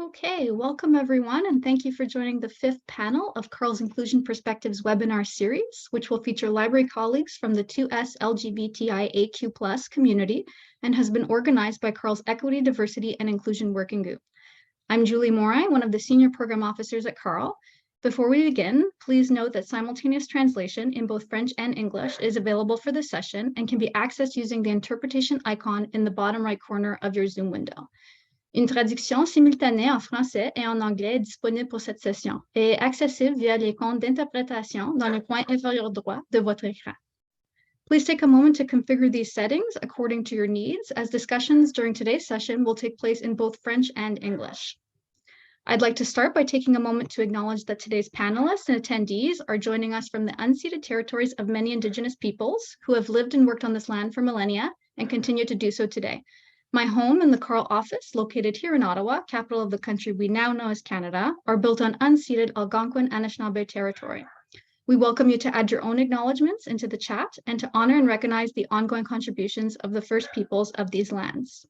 Okay, welcome everyone, and thank you for joining the fifth panel of Carl's Inclusion Perspectives webinar series, which will feature library colleagues from the 2SLGBTIAQ+ community and has been organized by Carl's Equity, Diversity, and Inclusion Working Group. I'm Julie Morai, one of the Senior Program Officers at Carl. Before we begin, please note that simultaneous translation in both French and English is available for this session and can be accessed using the interpretation icon in the bottom right corner of your Zoom window. Une traduction simultanée en français et en anglais est disponible pour cette session et est accessible via l'icône d'interprétation dans le coin inférieur droit de votre écran. Please take a moment to configure these settings according to your needs, as discussions during today's session will take place in both French and English. I'd like to start by taking a moment to acknowledge that today's panelists and attendees are joining us from the unceded territories of many Indigenous peoples who have lived and worked on this land for millennia and continue to do so today. My home and the Carl office, located here in Ottawa, capital of the country we now know as Canada, are built on unceded Algonquin Anishinaabe territory. We welcome you to add your own acknowledgements into the chat and to honor and recognize the ongoing contributions of the First Peoples of these lands.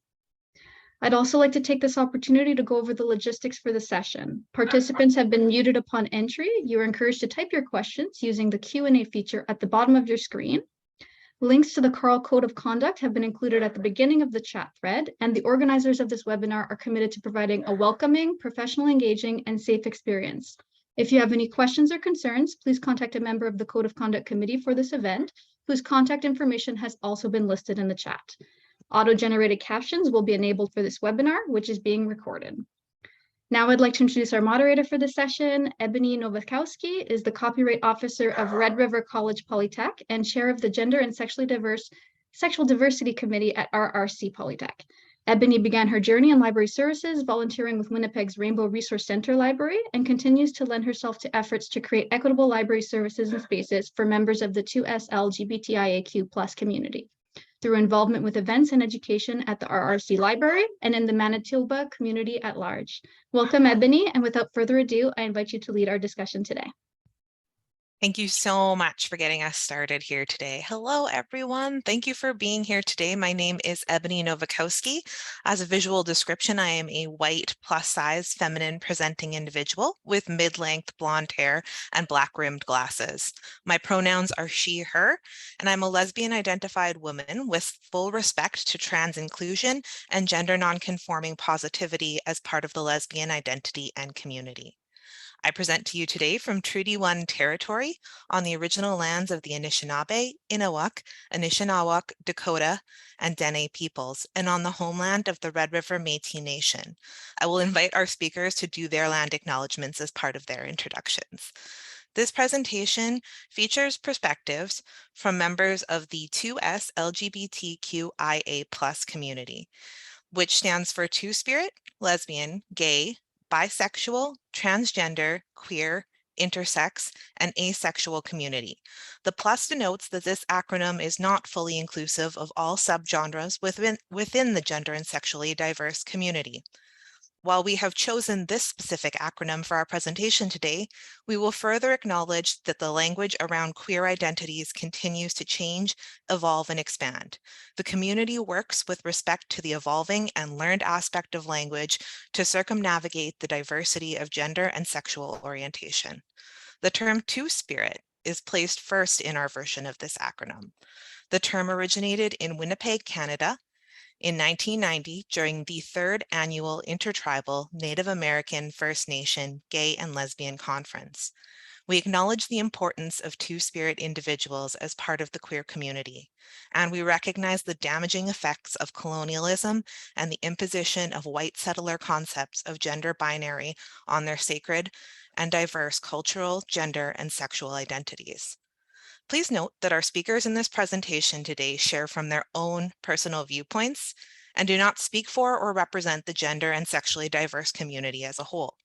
I'd also like to take this opportunity to go over the logistics for the session. Participants have been muted upon entry. You are encouraged to type your questions using the Q&A feature at the bottom of your screen. Links to the Carl Code of Conduct have been included at the beginning of the chat thread, and the organizers of this webinar are committed to providing a welcoming, professional, engaging, and safe experience. If you have any questions or concerns, please contact a member of the Code of Conduct Committee for this event, whose contact information has also been listed in the chat. Auto-generated captions will be enabled for this webinar, which is being recorded. Now I'd like to introduce our moderator for this session. Ebony Novakowski is the Copyright Officer of Red River College Polytech and Chair of the Gender and Sexual Diversity Committee at RRC Polytech. Ebony began her journey in library services, volunteering with Winnipeg's Rainbow Resource Center Library, and continues to lend herself to efforts to create equitable library services and spaces for members of the 2SLGBTIAQ+ community, through involvement with events and education at the RRC Library and in the Manitoba community at large. Welcome, Ebony, and without further ado, I invite you to lead our discussion today. Thank you so much for getting us started here today. Hello, everyone. Thank you for being here today. My name is Ebony Novakowski. As a visual description, I am a white, plus-size, feminine presenting individual with mid-length blonde hair and black-rimmed glasses. My pronouns are she, her, and I'm a lesbian-identified woman with full respect to trans inclusion and gender non-conforming positivity as part of the lesbian identity and community. I present to you today from Treaty 1 territory on the original lands of the Anishinaabe, Innuwak, Anishinaabeg, Dakota, and Dene peoples, and on the homeland of the Red River Métis Nation. I will invite our speakers to do their land acknowledgements as part of their introductions. This presentation features perspectives from members of the 2SLGBTQIA+ community, which stands for Two-Spirit, Lesbian, Gay, Bisexual, Transgender, Queer, Intersex, and Asexual community. The plus denotes that this acronym is not fully inclusive of all subgenres within the gender and sexually diverse community. While we have chosen this specific acronym for our presentation today, we will further acknowledge that the language around queer identities continues to change, evolve, and expand. The community works with respect to the evolving and learned aspect of language to circumnavigate the diversity of gender and sexual orientation. The term Two-Spirit is placed first in our version of this acronym. The term originated in Winnipeg, Canada, in 1990, during the 3rd annual Intertribal Native American First Nation Gay and Lesbian Conference. We acknowledge the importance of Two-Spirit individuals as part of the queer community, and we recognize the damaging effects of colonialism and the imposition of white settler concepts of gender binary on their sacred and diverse cultural, gender, and sexual identities. Please note that our speakers in this presentation today share from their own personal viewpoints and do not speak for or represent the gender and sexually diverse community as a whole,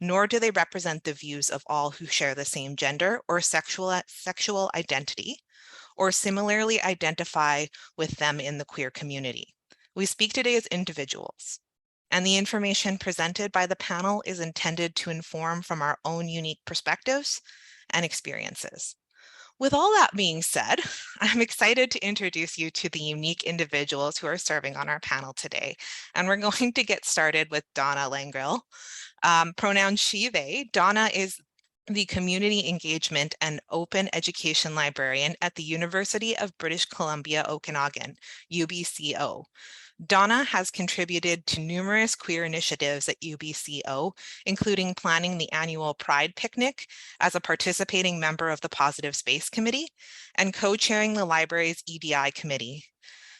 nor do they represent the views of all who share the same gender or sexual identity, or similarly identify with them in the queer community. We speak today as individuals, and the information presented by the panel is intended to inform from our own unique perspectives and experiences. With all that being said, I'm excited to introduce you to the unique individuals who are serving on our panel today. And we're going to get started with Donna Langille. Pronoun she, they. Donna is the Community Engagement and Open Education Librarian at the University of British Columbia, Okanagan, UBCO. Donna has contributed to numerous queer initiatives at UBCO, including planning the annual Pride Picnic as a participating member of the Positive Space Committee and co-chairing the library's EDI Committee.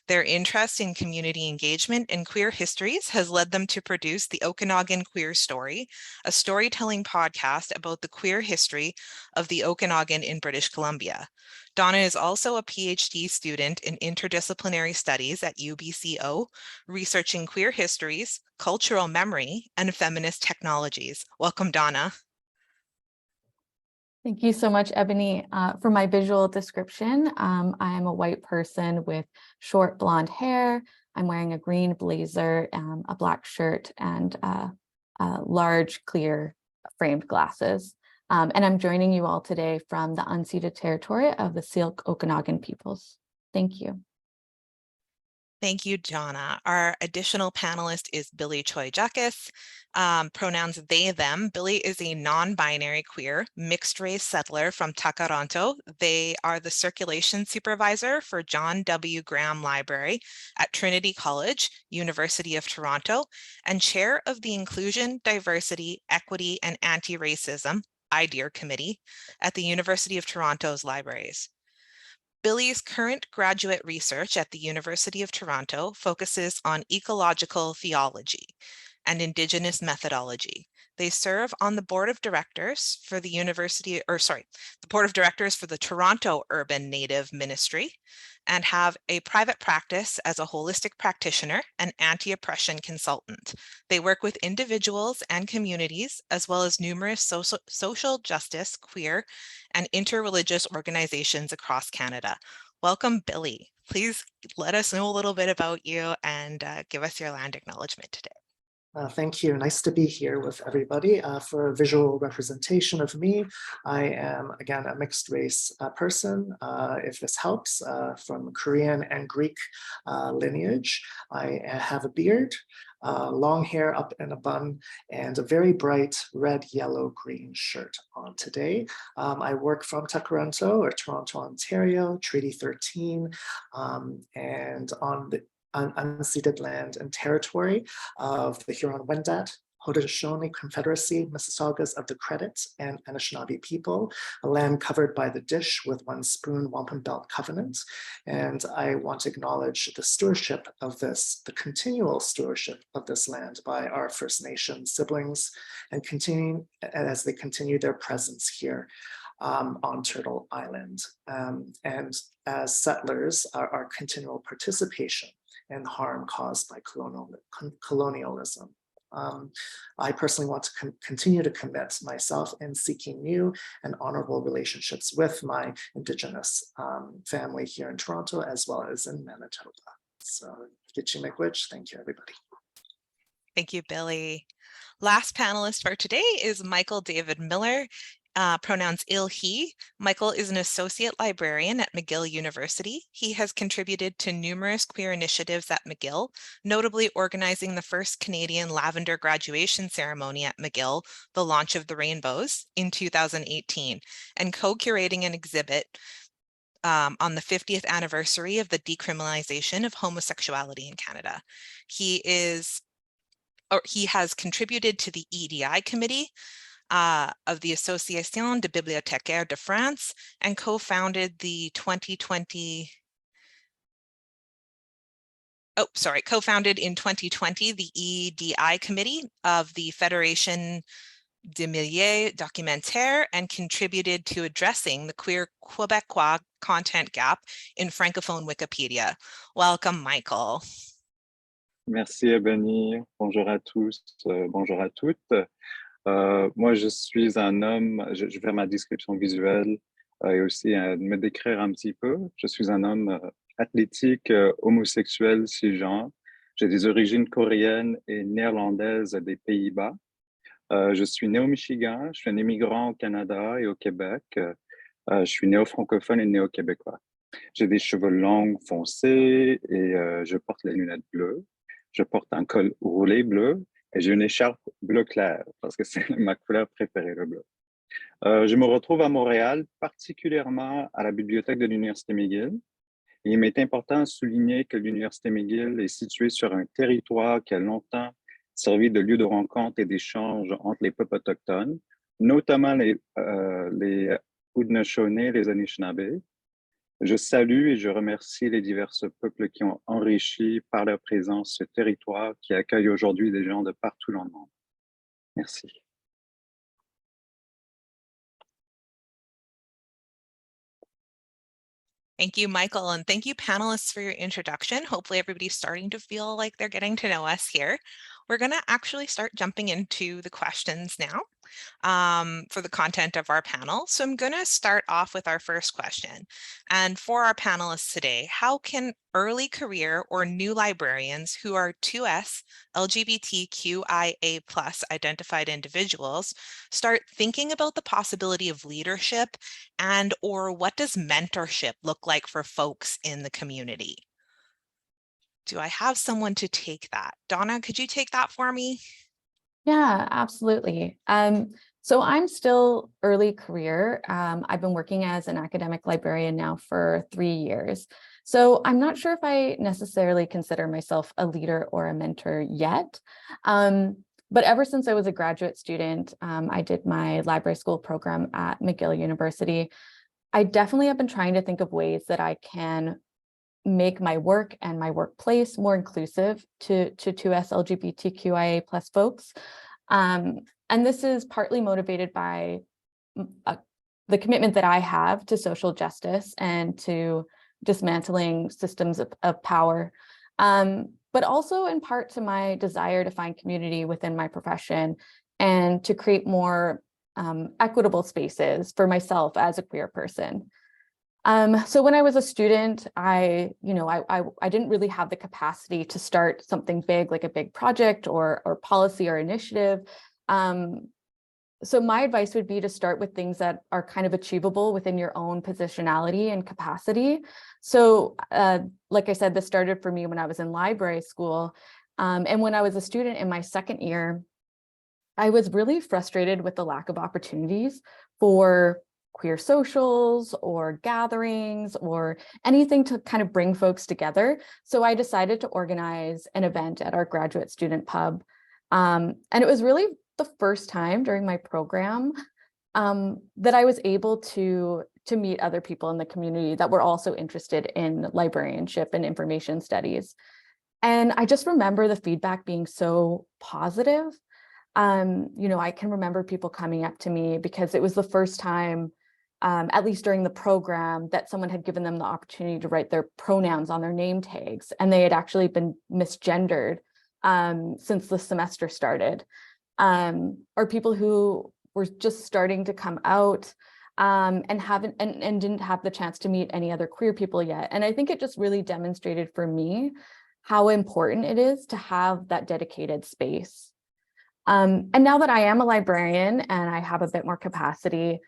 Their interest in community engagement and queer histories has led them to produce the Okanagan QueerStory, a storytelling podcast about the queer history of the Okanagan in British Columbia. Donna is also a PhD student in Interdisciplinary Studies at UBCO, researching queer histories, cultural memory, and feminist technologies. Welcome, Donna. Thank you so much, Ebony. For my visual description, I am a white person with short blonde hair. I'm wearing a green blazer, a black shirt, and large clear framed glasses. And I'm joining you all today from the unceded territory of the Syilx Okanagan peoples. Thank you. Thank you, Donna. Our additional panelist is Billy Choi-Jakis, pronouns they, them. Billy is a non-binary queer mixed race settler from Takaranto. They are the circulation supervisor for John W. Graham Library at Trinity College, University of Toronto, and chair of the Inclusion, Diversity, Equity, and Anti-Racism IDEAR Committee at the University of Toronto's libraries. Billy's current graduate research at the University of Toronto focuses on ecological theology and Indigenous methodology. They serve on the board of directors for the board of directors for the Toronto Urban Native Ministry, and have a private practice as a holistic practitioner and anti-oppression consultant. They work with individuals and communities, as well as numerous social justice, queer, and interreligious organizations across Canada. Welcome, Billy. Please let us know a little bit about you and give us your land acknowledgement today. Thank you. Nice to be here with everybody. For a visual representation of me, I am, again, a mixed race person, if this helps, from Korean and Greek lineage. I have a beard, long hair up in a bun, and a very bright red, yellow, green shirt on today. I work from Takaranto, or Toronto, Ontario, Treaty 13, and on the unceded land and territory of the Huron-Wendat, Haudenosaunee Confederacy, Mississaugas of the Credit, and Anishinaabe people, a land covered by the Dish with One Spoon Wampum Belt Covenant. And I want to acknowledge the stewardship of this, the continual stewardship of this land by our First Nation siblings, and continuing as they continue their presence here on Turtle Island. And as settlers, our continual participation and harm caused by colonialism. I personally want to continue to commit myself in seeking new and honorable relationships with my Indigenous family here in Toronto, as well as in Manitoba. So, Gitchimigwich, thank you, everybody. Thank you, Billy. Last panelist for today is Michael David Miller. Pronouns ill, he. Michael is an associate librarian at McGill University. He has contributed to numerous queer initiatives at McGill, notably organizing the first Canadian lavender graduation ceremony at McGill, the launch of the Rainbows, in 2018, and co-curating an exhibit on the 50th anniversary of the decriminalization of homosexuality in Canada. He has contributed to the EDI Committee of the Association de Bibliothécaires de France, and co-founded in 2020 the EDI Committee of the Fédération des Milieux Documentaires, and contributed to addressing the queer Quebecois content gap in Francophone Wikipedia. Welcome, Michael. Merci, Ebony. Bonjour à tous, bonjour à toutes. Moi, je suis un homme, je vais faire ma description visuelle et aussi me décrire un petit peu. Je suis un homme athlétique, homosexuel, cisgenre. J'ai des origines coréennes et néerlandaises des Pays-Bas. Je suis né au Michigan, je suis un immigrant au Canada et au Québec. Je suis néo-francophone et néo-québécois. J'ai des cheveux longs foncés et je porte les lunettes bleues. Je porte un col roulé bleu et j'ai une écharpe bleu clair parce que c'est ma couleur préférée, le bleu. Je me retrouve à Montréal, particulièrement à la bibliothèque de l'Université McGill. Et il m'est important de souligner que l'Université McGill est située sur un territoire qui a longtemps servi de lieu de rencontre et d'échange entre les peuples autochtones, notamment les Haudenosaunee, les Anishinaabe. Je salue et je remercie les divers peuples qui ont enrichi par leur présence ce territoire qui accueille aujourd'hui des gens de partout dans le monde. Merci. Thank you, Michael, and thank you, panelists, for your introduction. Hopefully everybody's starting to feel like they're getting to know us here. We're going to actually start jumping into the questions now for the content of our panel. So I'm going to start off with our first question. And for our panelists today, how can early career or new librarians who are 2S LGBTQIA+ identified individuals start thinking about the possibility of leadership, and or what does mentorship look like for folks in the community? Do I have someone to take that? Donna, could you take that for me? Yeah, absolutely. So I'm still early career. I've been working as an academic librarian now for 3 years. So I'm not sure if I necessarily consider myself a leader or a mentor yet. But ever since I was a graduate student, I did my library school program at McGill University. I definitely have been trying to think of ways that I can make my work and my workplace more inclusive to 2S LGBTQIA+ folks. And this is partly motivated by the commitment that I have to social justice and to dismantling systems of power, but also in part to my desire to find community within my profession and to create more equitable spaces for myself as a queer person. So when I was a student, I didn't really have the capacity to start something big, like a big project or policy or initiative. So my advice would be to start with things that are kind of achievable within your own positionality and capacity. So like I said, this started for me when I was in library school. And when I was a student in my second year, I was really frustrated with the lack of opportunities for queer socials or gatherings or anything to kind of bring folks together. So I decided to organize an event at our graduate student pub. And it was really the first time during my program that I was able to meet other people in the community that were also interested in librarianship and information studies. And I just remember the feedback being so positive. I can remember people coming up to me because it was the first time, at least during the program, that someone had given them the opportunity to write their pronouns on their name tags, and they had actually been misgendered since the semester started, or people who were just starting to come out and didn't have the chance to meet any other queer people yet. And I think it just really demonstrated for me how important it is to have that dedicated space. And now that I am a librarian and I have a bit more capacity,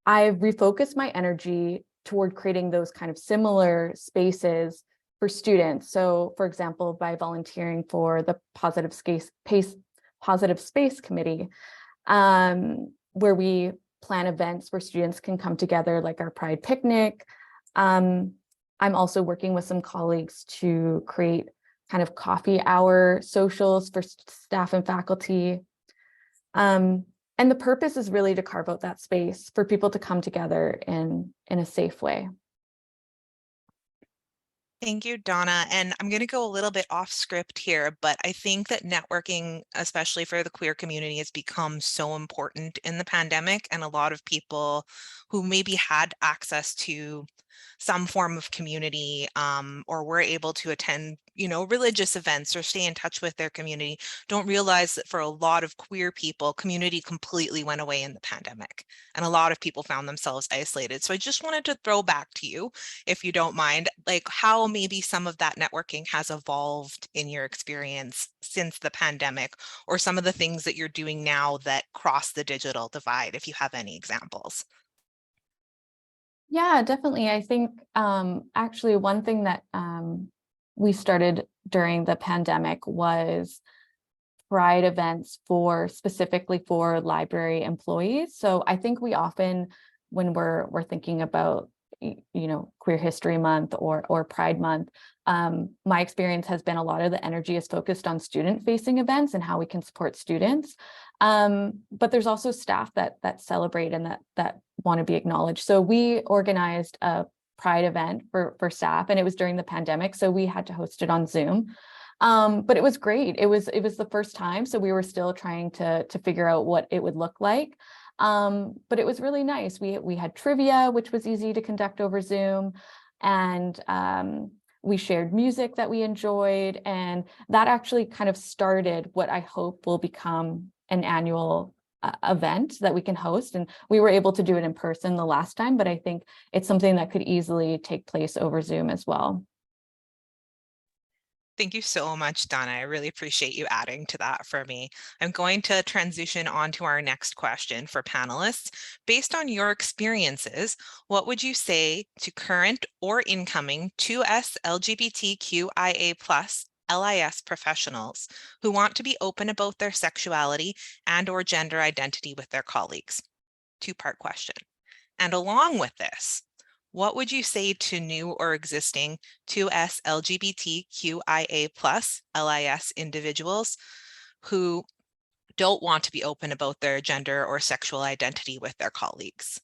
I've refocused my energy toward creating those kind of similar spaces for students. So, for example, by volunteering for the Positive Space Committee, where we plan events where students can come together, like our Pride Picnic. I'm also working with some colleagues to create kind of coffee hour socials for staff and faculty. And the purpose is really to carve out that space for people to come together in a safe way. Thank you, Donna. And I'm going to go a little bit off script here, but I think that networking, especially for the queer community, has become so important in the pandemic. And a lot of people who maybe had access to some form of community or were able to attend, religious events or stay in touch with their community, don't realize that for a lot of queer people, community completely went away in the pandemic. And a lot of people found themselves isolated. So I just wanted to throw back to you, if you don't mind, like how maybe some of that networking has evolved in your experience since the pandemic, or some of the things that you're doing now that cross the digital divide, if you have any examples. Yeah, definitely. I think actually one thing that we started during the pandemic was Pride events specifically for library employees. So I think we often, when we're thinking about Queer History Month or Pride Month, my experience has been a lot of the energy is focused on student-facing events and how we can support students. But there's also staff that celebrate and that want to be acknowledged. So we organized a Pride event for staff, and it was during the pandemic, so we had to host it on Zoom. But it was great. It was the first time, so we were still trying to figure out what it would look like. But it was really nice. We had trivia, which was easy to conduct over Zoom, and we shared music that we enjoyed, and that actually kind of started what I hope will become an annual event that we can host. And we were able to do it in person the last time, but I think it's something that could easily take place over Zoom as well. Thank you so much, Donna. I really appreciate you adding to that for me. I'm going to transition on to our next question for panelists. Based on your experiences, what would you say to current or incoming 2SLGBTQIA+ LIS professionals who want to be open about their sexuality and/or gender identity with their colleagues? Two-part question. And along with this, what would you say to new or existing 2SLGBTQIA+ LIS individuals who don't want to be open about their gender or sexual identity with their colleagues?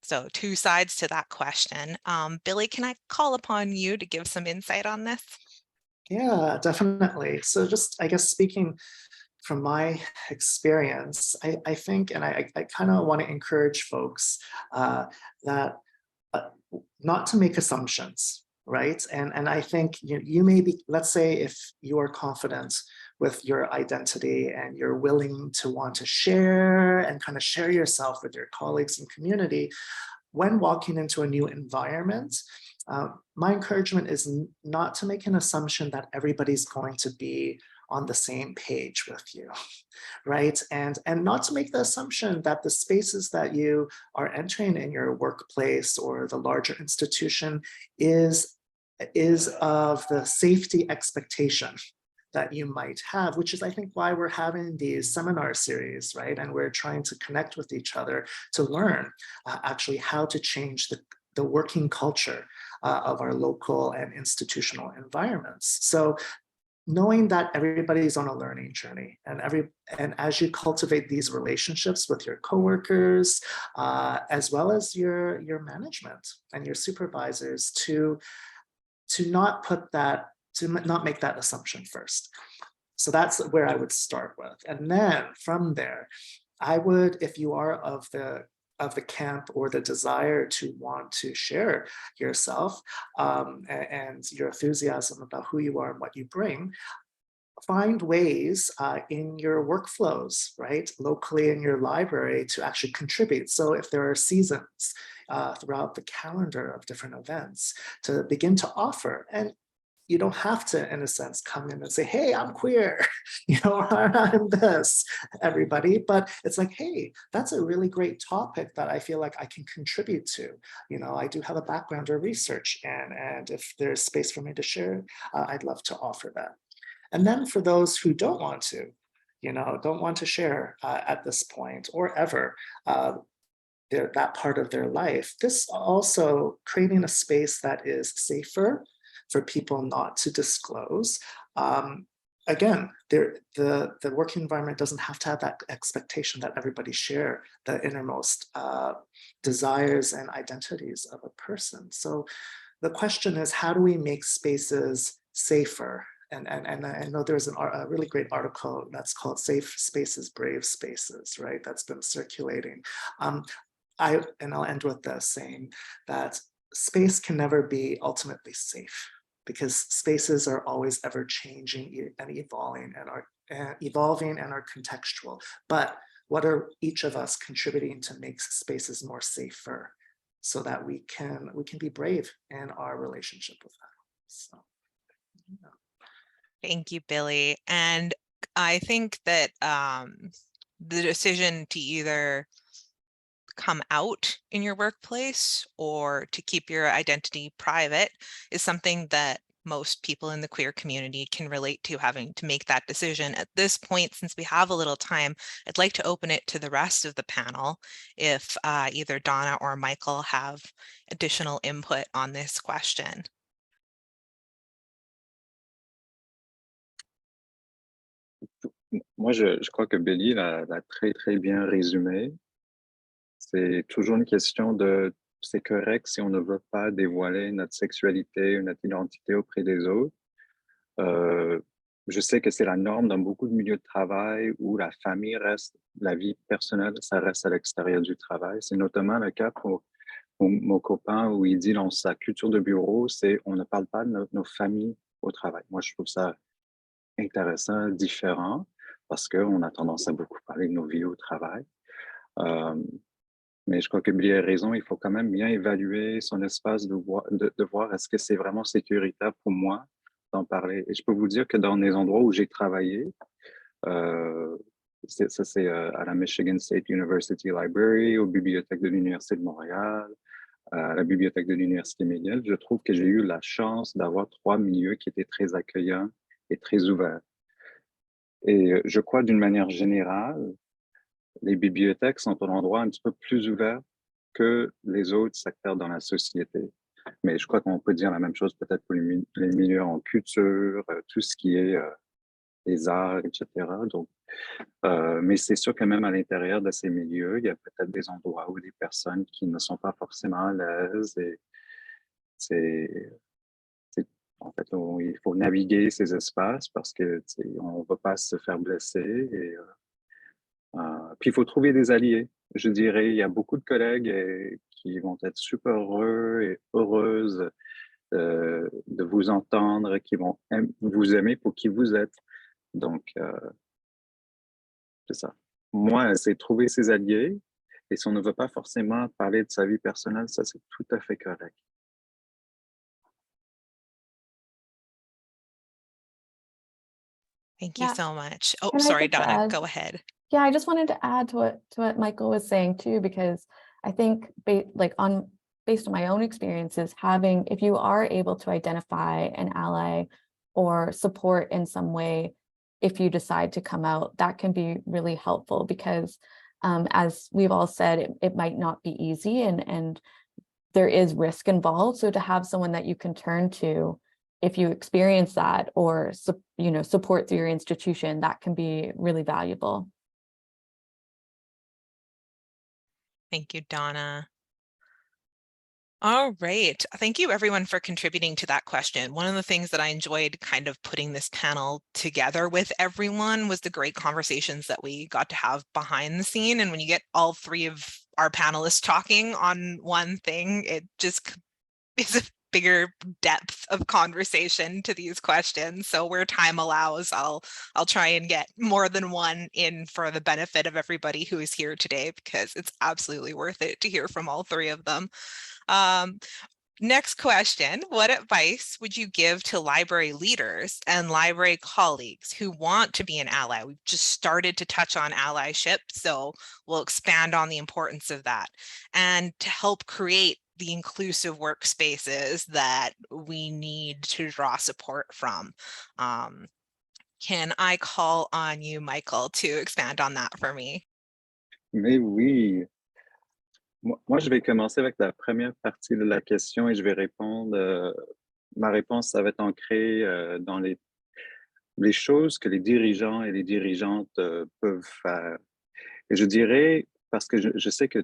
So two sides to that question. Billy, can I call upon you to give some insight on this? Yeah, definitely. So just, I guess, speaking from my experience, I think, and I kind of want to encourage folks that not to make assumptions, right? And I think you may be, let's say if you are confident with your identity and you're willing to want to share and kind of share yourself with your colleagues and community, when walking into a new environment, my encouragement is not to make an assumption that everybody's going to be on the same page with you, right? And not to make the assumption that the spaces that you are entering in your workplace or the larger institution is of the safety expectation that you might have, which is, I think, why we're having these seminar series, right? And we're trying to connect with each other to learn actually how to change the working culture of our local and institutional environments. So knowing that everybody's on a learning journey, and as you cultivate these relationships with your coworkers, as well as your management and your supervisors, to not make that assumption first. So that's where I would start with, and then from there, I would, if you are of the camp or the desire to want to share yourself and your enthusiasm about who you are and what you bring, find ways in your workflows, right, locally in your library to actually contribute. So if there are seasons throughout the calendar of different events, to begin to offer. And you don't have to, in a sense, come in and say, hey, I'm queer, or I'm this, everybody. But it's like, hey, that's a really great topic that I feel like I can contribute to. I do have a background in research, and if there's space for me to share, I'd love to offer that. And then for those who don't want to, don't want to share at this point or ever, that part of their life, this also creating a space that is safer for people not to disclose. Again, the working environment doesn't have to have that expectation that everybody share the innermost desires and identities of a person. So the question is, how do we make spaces safer? And I know there's a really great article that's called Safe Spaces, Brave Spaces, right? That's been circulating. I'll end with this, saying that space can never be ultimately safe, because spaces are always ever changing and evolving and are contextual. But what are each of us contributing to make spaces more safer, so that we can be brave in our relationship with them? So, yeah. Thank you, Billy. And I think that the decision to either come out in your workplace or to keep your identity private is something that most people in the queer community can relate to, having to make that decision. At this point, since we have a little time, I'd like to open it to the rest of the panel if either Donna or Michael have additional input on this question. Moi, je crois que Bélie l'a très, très bien résumé. C'est toujours une question de, c'est correct si on ne veut pas dévoiler notre sexualité ou notre identité auprès des autres. Je sais que c'est la norme dans beaucoup de milieux de travail où la famille reste, la vie personnelle, ça reste à l'extérieur du travail. C'est notamment le cas pour mon copain où il dit dans sa culture de bureau, c'est on ne parle pas de nos familles au travail. Moi, je trouve ça intéressant, différent, parce qu'on a tendance à beaucoup parler de nos vies au travail. Mais je crois que Billy a raison, il faut quand même bien évaluer son espace de voir est-ce que c'est vraiment sécuritaire pour moi d'en parler. Et je peux vous dire que dans les endroits où j'ai travaillé, c'est à la Michigan State University Library, aux bibliothèques de l'Université de Montréal, à la bibliothèque de l'Université McGill, je trouve que j'ai eu la chance d'avoir 3 milieux qui étaient très accueillants et très ouverts. Et je crois d'une manière générale, les bibliothèques sont un endroit un petit peu plus ouvert que les autres secteurs dans la société. Mais je crois qu'on peut dire la même chose peut-être pour les milieux en culture, tout ce qui est les arts, etc. Donc, mais c'est sûr que même à l'intérieur de ces milieux, il y a peut-être des endroits où des personnes qui ne sont pas forcément à l'aise et en fait, il faut naviguer ces espaces parce que on ne veut pas se faire blesser. Et, puis, il faut trouver des alliés. Je dirais, il y a beaucoup de collègues qui vont être super heureux et heureuses de vous entendre, qui vont vous aimer pour qui vous êtes. Donc, c'est ça. Moi, c'est trouver ses alliés. Et si on ne veut pas forcément parler de sa vie personnelle, ça, c'est tout à fait correct. Thank you so much. Oh, Can I sorry, just Donna, add- go ahead. Yeah, I just wanted to add to what Michael was saying too, because I think based on my own experiences, if you are able to identify an ally or support in some way, if you decide to come out, that can be really helpful because as we've all said, it might not be easy and there is risk involved. So to have someone that you can turn to if you experience that or support through your institution, that can be really valuable. Thank you, Donna. All right. Thank you everyone for contributing to that question. One of the things that I enjoyed kind of putting this panel together with everyone was the great conversations that we got to have behind the scene. And when you get all 3 of our panelists talking on one thing, it just is a bigger depth of conversation to these questions. So where time allows, I'll try and get more than one in for the benefit of everybody who is here today, because it's absolutely worth it to hear from all 3 of them. Next question, what advice would you give to library leaders and library colleagues who want to be an ally? We've just started to touch on allyship, so we'll expand on the importance of that, and to help create the inclusive workspaces that we need to draw support from. Can I call on you, Michael, to expand on that for me? Mais oui. Moi, je vais commencer avec la première partie de la question et je vais répondre. Ma réponse, ça va être ancrée dans les choses que les dirigeants et les dirigeantes peuvent faire. Et je dirais, parce que je sais que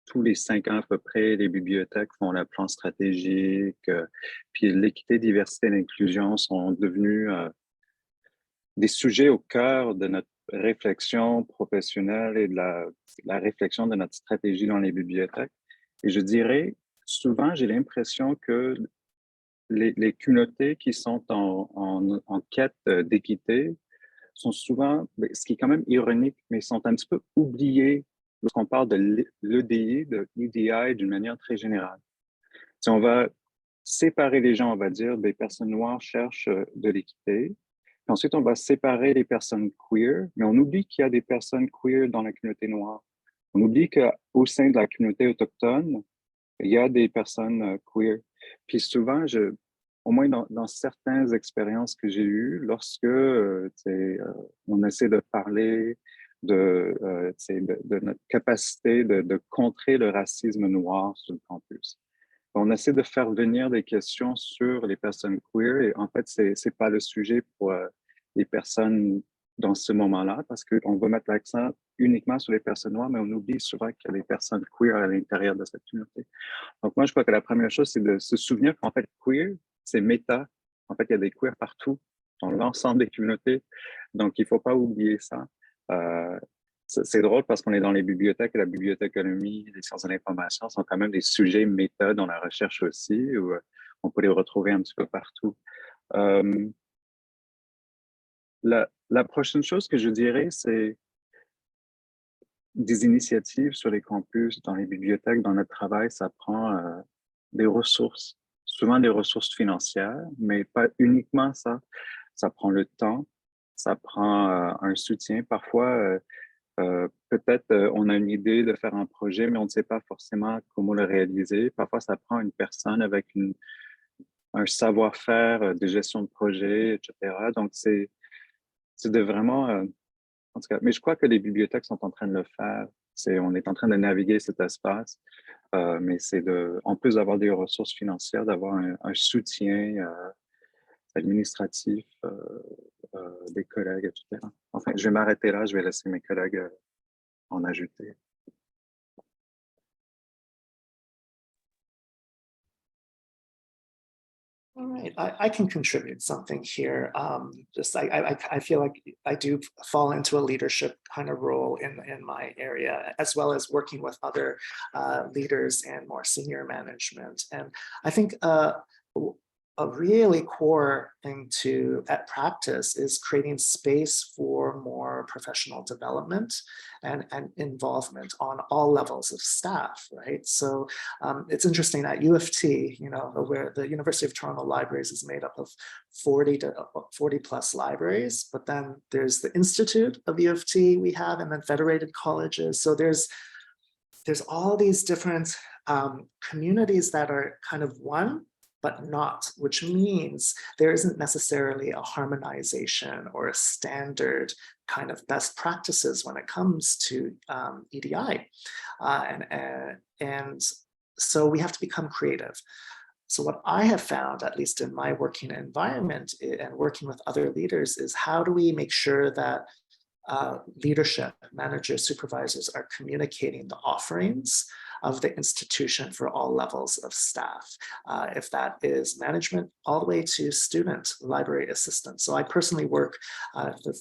tous les 5 ans à peu près, les bibliothèques font le plan stratégique, puis l'équité, diversité et l'inclusion sont devenus des sujets au cœur de notre réflexion professionnelle et de la réflexion de notre stratégie dans les bibliothèques. Et je dirais, souvent, j'ai l'impression que les communautés qui sont en quête d'équité sont souvent, ce qui est quand même ironique, mais sont un petit peu oubliées lorsqu'on parle de l'EDI, de EDI d'une manière très générale. Si on va séparer les gens, on va dire, des personnes noires cherchent de l'équité. Ensuite, on va séparer les personnes queer, mais on oublie qu'il y a des personnes queer dans la communauté noire. On oublie qu'au sein de la communauté autochtone, il y a des personnes queer. Puis souvent, au moins dans certaines expériences que j'ai eues, lorsque on essaie de parler de notre capacité de contrer le racisme noir sur le campus, on essaie de faire venir des questions sur les personnes queer et en fait, c'est pas le sujet pour les personnes dans ce moment-là parce qu'on va mettre l'accent uniquement sur les personnes noires, mais on oublie souvent qu'il y a des personnes queer à l'intérieur de cette communauté. Donc moi, je crois que la première chose, c'est de se souvenir qu'en fait, queer, c'est méta. En fait, il y a des queers partout, dans l'ensemble des communautés. Donc, il ne faut pas oublier ça. C'est drôle parce qu'on est dans les bibliothèques et la bibliothéconomie, les sciences de l'information sont quand même des sujets méta dans la recherche aussi, où on peut les retrouver un petit peu partout. La prochaine chose que je dirais, c'est des initiatives sur les campus, dans les bibliothèques, dans notre travail, ça prend des ressources, souvent des ressources financières, mais pas uniquement ça. Ça prend le temps, ça prend un soutien. Parfois, peut-être on a une idée de faire un projet, mais on ne sait pas forcément comment le réaliser. Parfois, ça prend une personne avec un savoir-faire de gestion de projet, etc. Donc, c'est de vraiment, en tout cas, mais je crois que les bibliothèques sont en train de le faire. On est en train de naviguer cet espace, mais c'est en plus d'avoir des ressources financières, d'avoir un soutien administratif des collègues, etc. Enfin, je vais m'arrêter là, je vais laisser mes collègues en ajouter. All right, I can contribute something here. I feel like I do fall into a leadership kind of role in my area, as well as working with other leaders and more senior management. And I think a really core thing at practice is creating space for more professional development and involvement on all levels of staff, right? So it's interesting at U of T, where the University of Toronto Libraries is made up of 40 plus libraries, but then there's the Institute of U of T we have, and then federated colleges. So there's all these different communities that are kind of one, but not, which means there isn't necessarily a harmonization or a standard kind of best practices when it comes to EDI. And so we have to become creative. So what I have found, at least in my working environment and working with other leaders, is how do we make sure that leadership, managers, supervisors are communicating the offerings of the institution for all levels of staff, if that is management all the way to student library assistants. So I personally work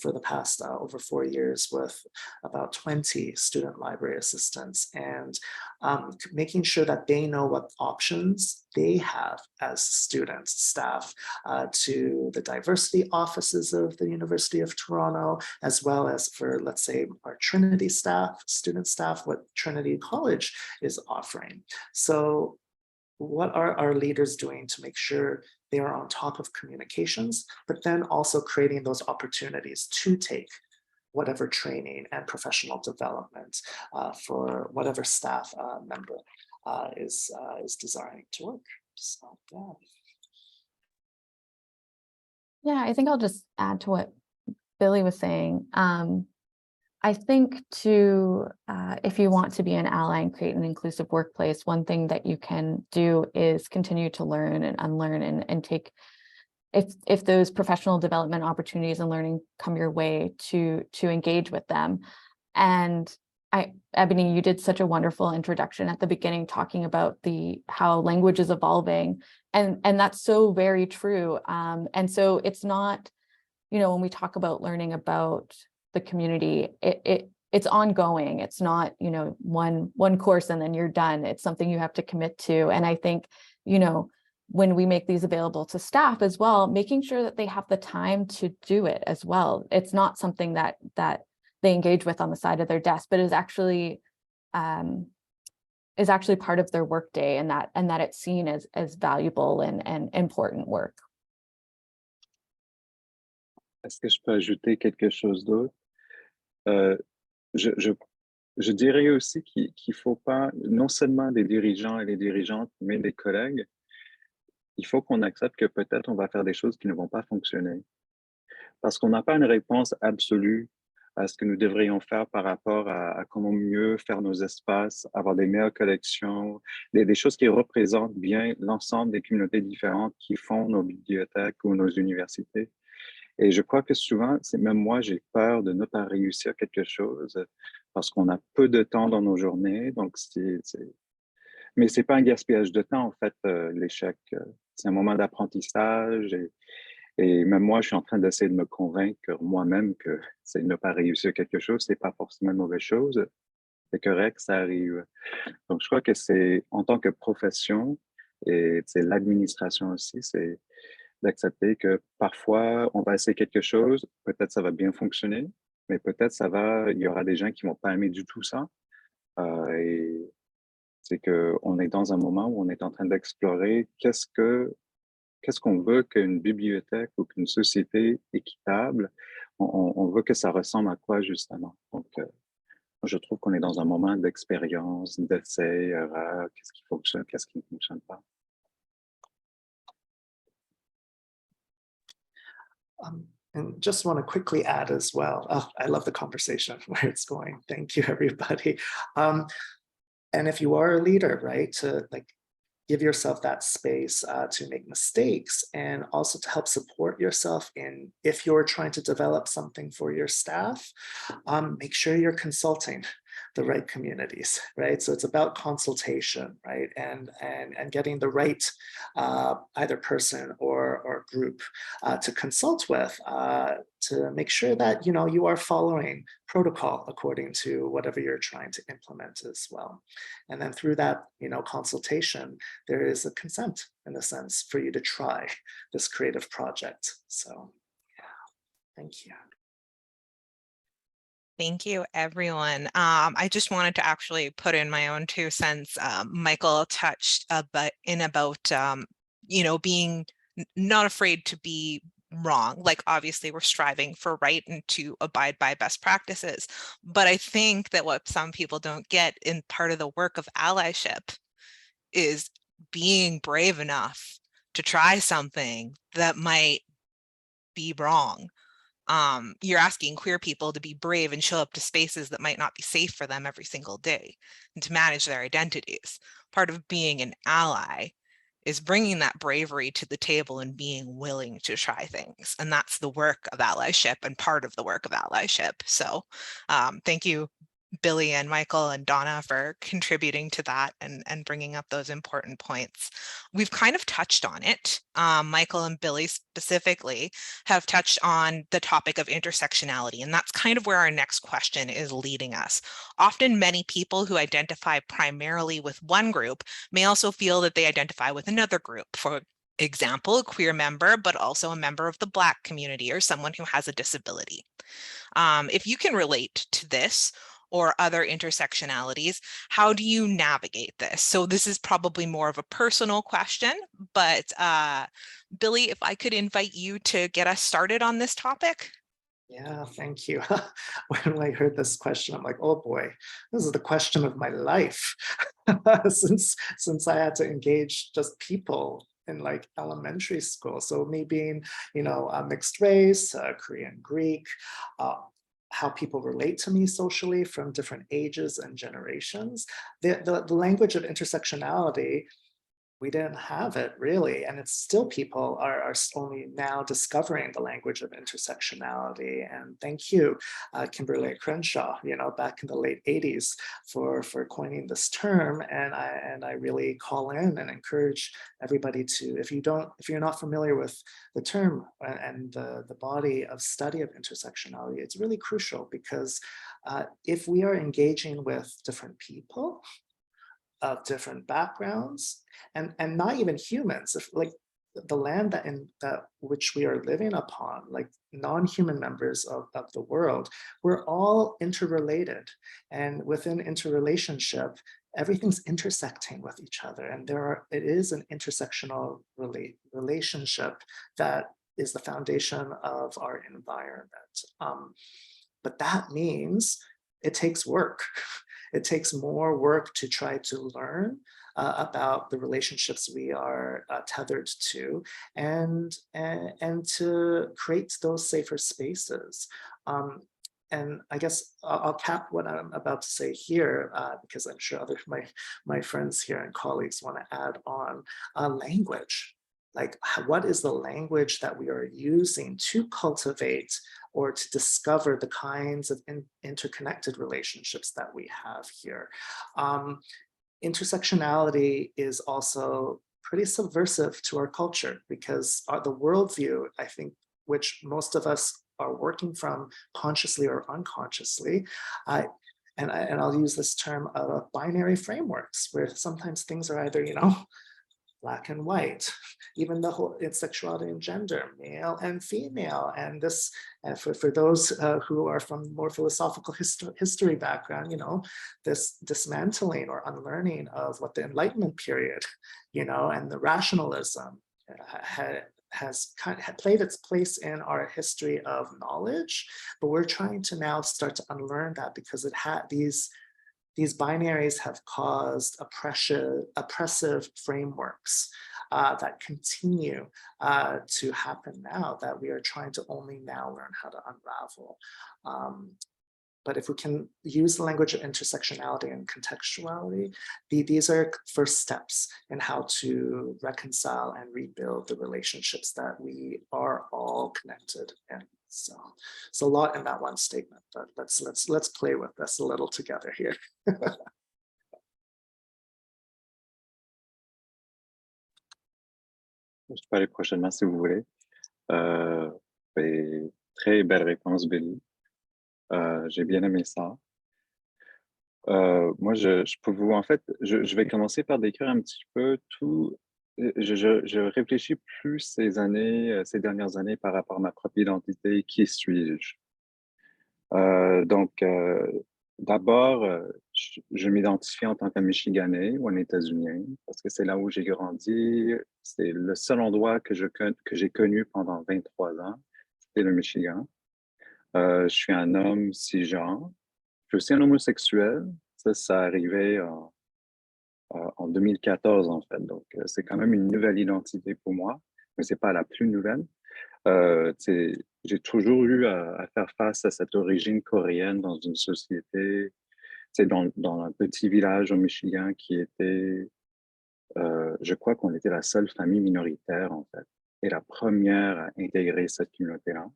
for the past over 4 years with about 20 student library assistants, and making sure that they know what options they have as students, staff, to the diversity offices of the University of Toronto, as well as for, let's say, our Trinity staff, student staff, what Trinity College is offering. So what are our leaders doing to make sure they are on top of communications, but then also creating those opportunities to take whatever training and professional development for whatever staff member is desiring to work. So, yeah. Yeah, I think I'll just add to what Billy was saying. I think if you want to be an ally and create an inclusive workplace, one thing that you can do is continue to learn and unlearn and take, if those professional development opportunities and learning come your way, to engage with them. And Ebony, you did such a wonderful introduction at the beginning, talking about how language is evolving, and that's so very true. And so it's not, when we talk about learning about the community, it's ongoing. It's not, one course and then you're done. It's something you have to commit to. And I think, when we make these available to staff as well, making sure that they have the time to do it as well. It's not something that they engage with on the side of their desk, but is actually part of their workday, and that it's seen as valuable and important work. Est-ce que je peux ajouter quelque chose d'autre? je dirais aussi qu'il ne faut pas, non seulement des dirigeants et des dirigeantes, mais des collègues, il faut qu'on accepte que peut-être on va faire des choses qui ne vont pas fonctionner. Parce qu'on n'a pas une réponse absolue à ce que nous devrions faire par rapport à comment mieux faire nos espaces, avoir des meilleures collections, des choses qui représentent bien l'ensemble des communautés différentes qui font nos bibliothèques ou nos universités. Et je crois que souvent, même moi, j'ai peur de ne pas réussir quelque chose parce qu'on a peu de temps dans nos journées. Donc, mais c'est pas un gaspillage de temps, en fait, l'échec. C'est un moment d'apprentissage et même moi, je suis en train d'essayer de me convaincre moi-même que c'est ne pas réussir quelque chose, c'est pas forcément une mauvaise chose. C'est correct, ça arrive. Donc, je crois que c'est en tant que profession et c'est l'administration aussi, c'est d'accepter que parfois, on va essayer quelque chose, peut-être ça va bien fonctionner, mais peut-être il y aura des gens qui vont pas aimer du tout ça. Et c'est qu'on est dans un moment où on est en train d'explorer qu'est-ce qu'on veut qu'une bibliothèque ou qu'une société équitable, on veut que ça ressemble à quoi justement. Donc, je trouve qu'on est dans un moment d'expérience, d'essai, erreur, qu'est-ce qui fonctionne, qu'est-ce qui ne fonctionne pas. And just want to quickly add as well, I love the conversation where it's going. Thank you, everybody. And if you are a leader, right, to like give yourself that space to make mistakes and also to help support yourself in if you're trying to develop something for your staff, make sure you're consulting the right communities, right? So it's about consultation, right? And getting the right either person or group to consult with to make sure that, you know, you are following protocol according to whatever you're trying to implement as well. And then through that, you know, consultation, there is a consent in a sense for you to try this creative project. So yeah, thank you. Thank you, everyone. I just wanted to actually put in my own 2 cents. Michael touched about you know, being not afraid to be wrong. Like, obviously, we're striving for right and to abide by best practices. But I think that what some people don't get in part of the work of allyship is being brave enough to try something that might be wrong. You're asking queer people to be brave and show up to spaces that might not be safe for them every single day and to manage their identities. Part of being an ally is bringing that bravery to the table and being willing to try things. And that's the work of allyship and part of the work of allyship. So thank you, Billy and Michael and Donna, for contributing to that and bringing up those important points. We've kind of touched on it. Michael and Billy specifically have touched on the topic of intersectionality, and that's kind of where our next question is leading us. Often many people who identify primarily with one group may also feel that they identify with another group. For example, a queer member, but also a member of the Black community or someone who has a disability. If you can relate to this or other intersectionalities, how do you navigate this? So this is probably more of a personal question, but Billy, if I could invite you to get us started on this topic. Yeah, thank you. When I heard this question, I'm like, oh boy, this is the question of my life. since I had to engage just people in like elementary school. So me being, you know, a mixed race, Korean, Greek, how people relate to me socially from different ages and generations. The language of intersectionality, we didn't have it really. And it's still people are only now discovering the language of intersectionality. And thank you, Kimberly Crenshaw, you know, back in the late 80s for coining this term. And I really call in and encourage everybody to, if you're not familiar with the term and the body of study of intersectionality, it's really crucial because if we are engaging with different people, of different backgrounds and not even humans, if like the land that which we are living upon, like non-human members of the world, we're all interrelated, and within interrelationship, everything's intersecting with each other, and it is an intersectional relationship that is the foundation of our environment. But that means it takes work. It takes more work to try to learn about the relationships we are tethered to, and to create those safer spaces. And I guess I'll cap what I'm about to say here, because I'm sure other my friends here and colleagues want to add on language. Like, what is the language that we are using to cultivate or to discover the kinds of interconnected relationships that we have here? Intersectionality is also pretty subversive to our culture, because the worldview, I think, which most of us are working from consciously or unconsciously, and I'll use this term of binary frameworks, where sometimes things are either, black and white, even the whole in sexuality and gender, male and female. And this, for those who are from more philosophical history background, this dismantling or unlearning of what the Enlightenment period, and the rationalism has played its place in our history of knowledge, but we're trying to now start to unlearn that, because it had these binaries have caused oppressive frameworks that continue to happen now, that we are trying to only now learn how to unravel. But if we can use the language of intersectionality and contextuality, these are first steps in how to reconcile and rebuild the relationships that we are all connected in. So it's a lot in that one statement, but let's play with this a little together here. Je peux aller prochainement si vous voulez. Très belle réponse, Billy. J'ai bien aimé ça. Moi, je peux vous, en fait, je vais commencer par décrire un petit peu tout. Je réfléchis plus ces dernières années par rapport à ma propre identité, qui suis-je? D'abord, je m'identifie en tant que Michiganais ou un États-Unien, parce que c'est là où j'ai grandi. C'est le seul endroit que j'ai connu pendant 23 ans, c'était le Michigan. Je suis un homme cisgenre. Je suis aussi un homosexuel. Ça arrivait en 2014, en fait. Donc, c'est quand même une nouvelle identité pour moi, mais c'est pas la plus nouvelle. J'ai toujours eu à faire face à cette origine coréenne dans une société, dans un petit village au Michigan qui était, je crois qu'on était la seule famille minoritaire, en fait, et la première à intégrer cette communauté-là.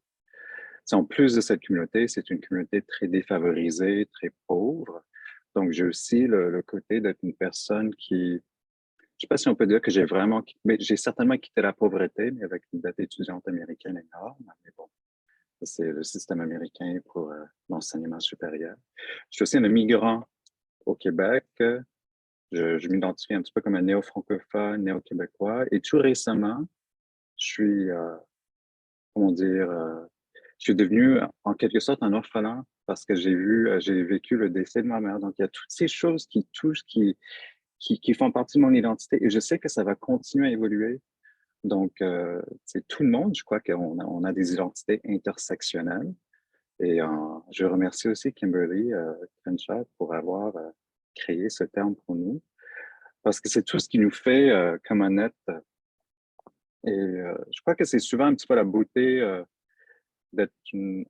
En plus de cette communauté, c'est une communauté très défavorisée, très pauvre. Donc, j'ai aussi le côté d'être une personne qui, je ne sais pas si on peut dire que j'ai certainement quitté la pauvreté, mais avec une dette étudiante américaine énorme. Mais bon, c'est le système américain pour l'enseignement supérieur. Je suis aussi un immigrant au Québec. Je m'identifie un petit peu comme un néo-francophone, néo-québécois. Et tout récemment, je suis, je suis devenu en quelque sorte un orphelin parce que j'ai vécu le décès de ma mère. Donc, il y a toutes ces choses qui touchent, qui font partie de mon identité, et je sais que ça va continuer à évoluer. Donc, c'est tout le monde, je crois qu'on a des identités intersectionnelles. Et je remercie aussi Kimberly Crenshaw pour avoir créé ce terme pour nous, parce que c'est tout ce qui nous fait comme un être. Et je crois que c'est souvent un petit peu la beauté d'être une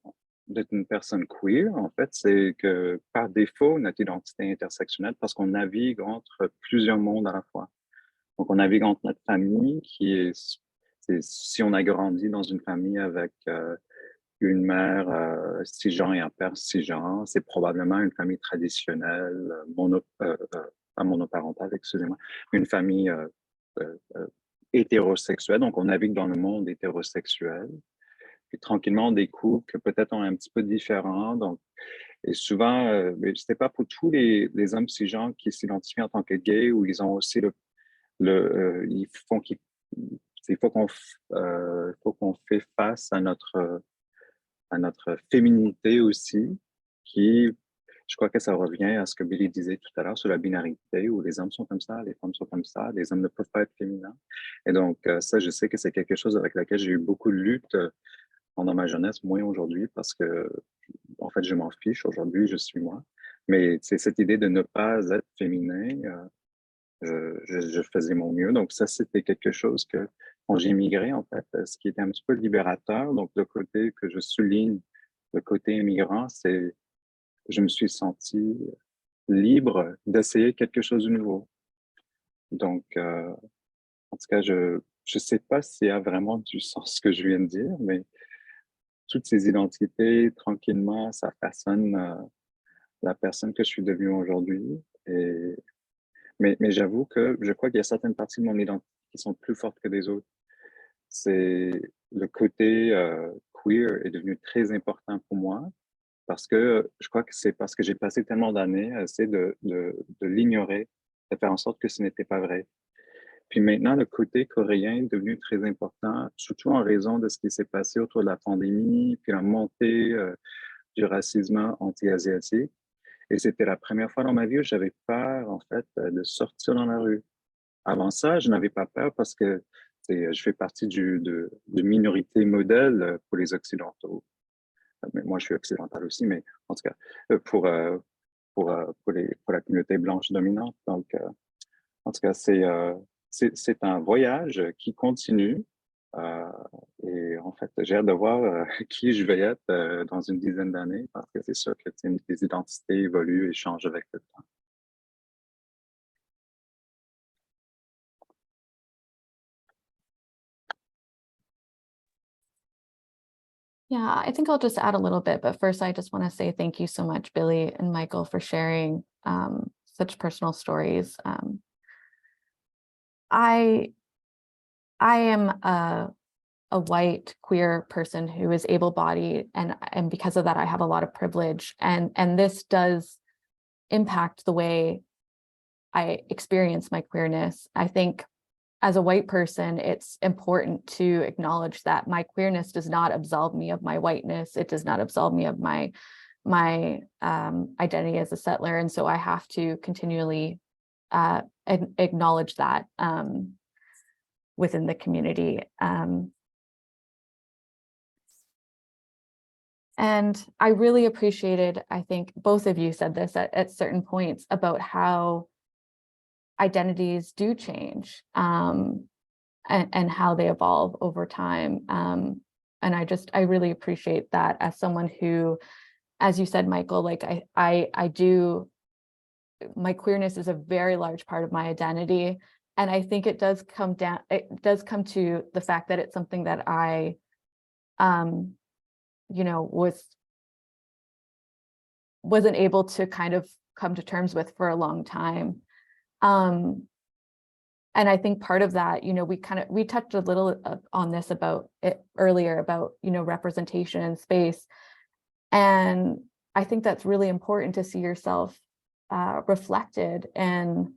personne queer, en fait, c'est que par défaut, notre identité intersectionnelle, parce qu'on navigue entre plusieurs mondes à la fois. Donc, on navigue entre notre famille, si on a grandi dans une famille avec une mère cisgenre et un père cisgenre, c'est probablement une famille traditionnelle, pas monoparentale, excusez-moi, une famille hétérosexuelle. Donc, on navigue dans le monde hétérosexuel. Puis tranquillement, on découvre que peut-être on est un petit peu différent. Donc, et souvent, ce n'est pas pour tous les hommes cisgenres qui s'identifient en tant que gays, où ils ont aussi il faut qu'on fait face à notre féminité aussi, qui, je crois que ça revient à ce que Billy disait tout à l'heure sur la binarité, où les hommes sont comme ça, les femmes sont comme ça, les hommes ne peuvent pas être féminins. Et donc, ça, je sais que c'est quelque chose avec laquelle j'ai eu beaucoup de lutte pendant ma jeunesse, moins aujourd'hui, parce que, en fait, je m'en fiche. Aujourd'hui, je suis moi. Mais c'est cette idée de ne pas être féminin, je faisais mon mieux. Donc ça, c'était quelque chose que, quand j'ai immigré, en fait, ce qui était un petit peu libérateur, donc le côté que je souligne, le côté immigrant, c'est je me suis senti libre d'essayer quelque chose de nouveau. Donc, en tout cas, je sais pas s'il y a vraiment du sens ce que je viens de dire, mais toutes ces identités, tranquillement, ça façonne la personne que je suis devenue aujourd'hui. Et mais j'avoue que je crois qu'il y a certaines parties de mon identité qui sont plus fortes que des autres. C'est le côté queer est devenu très important pour moi parce que je crois que c'est parce que j'ai passé tellement d'années à essayer de l'ignorer, de faire en sorte que ce n'était pas vrai. Puis maintenant, le côté coréen est devenu très important, surtout en raison de ce qui s'est passé autour de la pandémie, puis la montée du racisme anti-asiatique. Et c'était la première fois dans ma vie où j'avais peur, en fait, de sortir dans la rue. Avant ça, je n'avais pas peur parce que je fais partie de minorité modèle pour les Occidentaux. Mais moi, je suis occidental aussi, mais en tout cas, pour la communauté blanche dominante. Donc, en tout cas, c'est un voyage qui continue. Euh, et en fait, j'ai hâte de voir qui je vais être dans une dizaine d'années parce que c'est sûr que les identités évoluent et changent avec le temps. Yeah, I think I'll just add a little bit, but first I just want to say thank you so much, Billy and Michael, for sharing such personal stories. I am a white queer person who is able-bodied, and because of that, I have a lot of privilege, and this does impact the way I experience my queerness. I think as a white person, it's important to acknowledge that my queerness does not absolve me of my whiteness. It does not absolve me of my identity as a settler, and so I have to continually acknowledge that within the community. And I really appreciated, I think both of you said this at certain points about how identities do change and how they evolve over time. And I really appreciate that as someone who, as you said, Michael, like I do, my queerness is a very large part of my identity. And I think it does come to the fact that it's something that I, wasn't able to kind of come to terms with for a long time. And I think part of that, we touched a little on this about it earlier about, representation in space. And I think that's really important to see yourself reflected in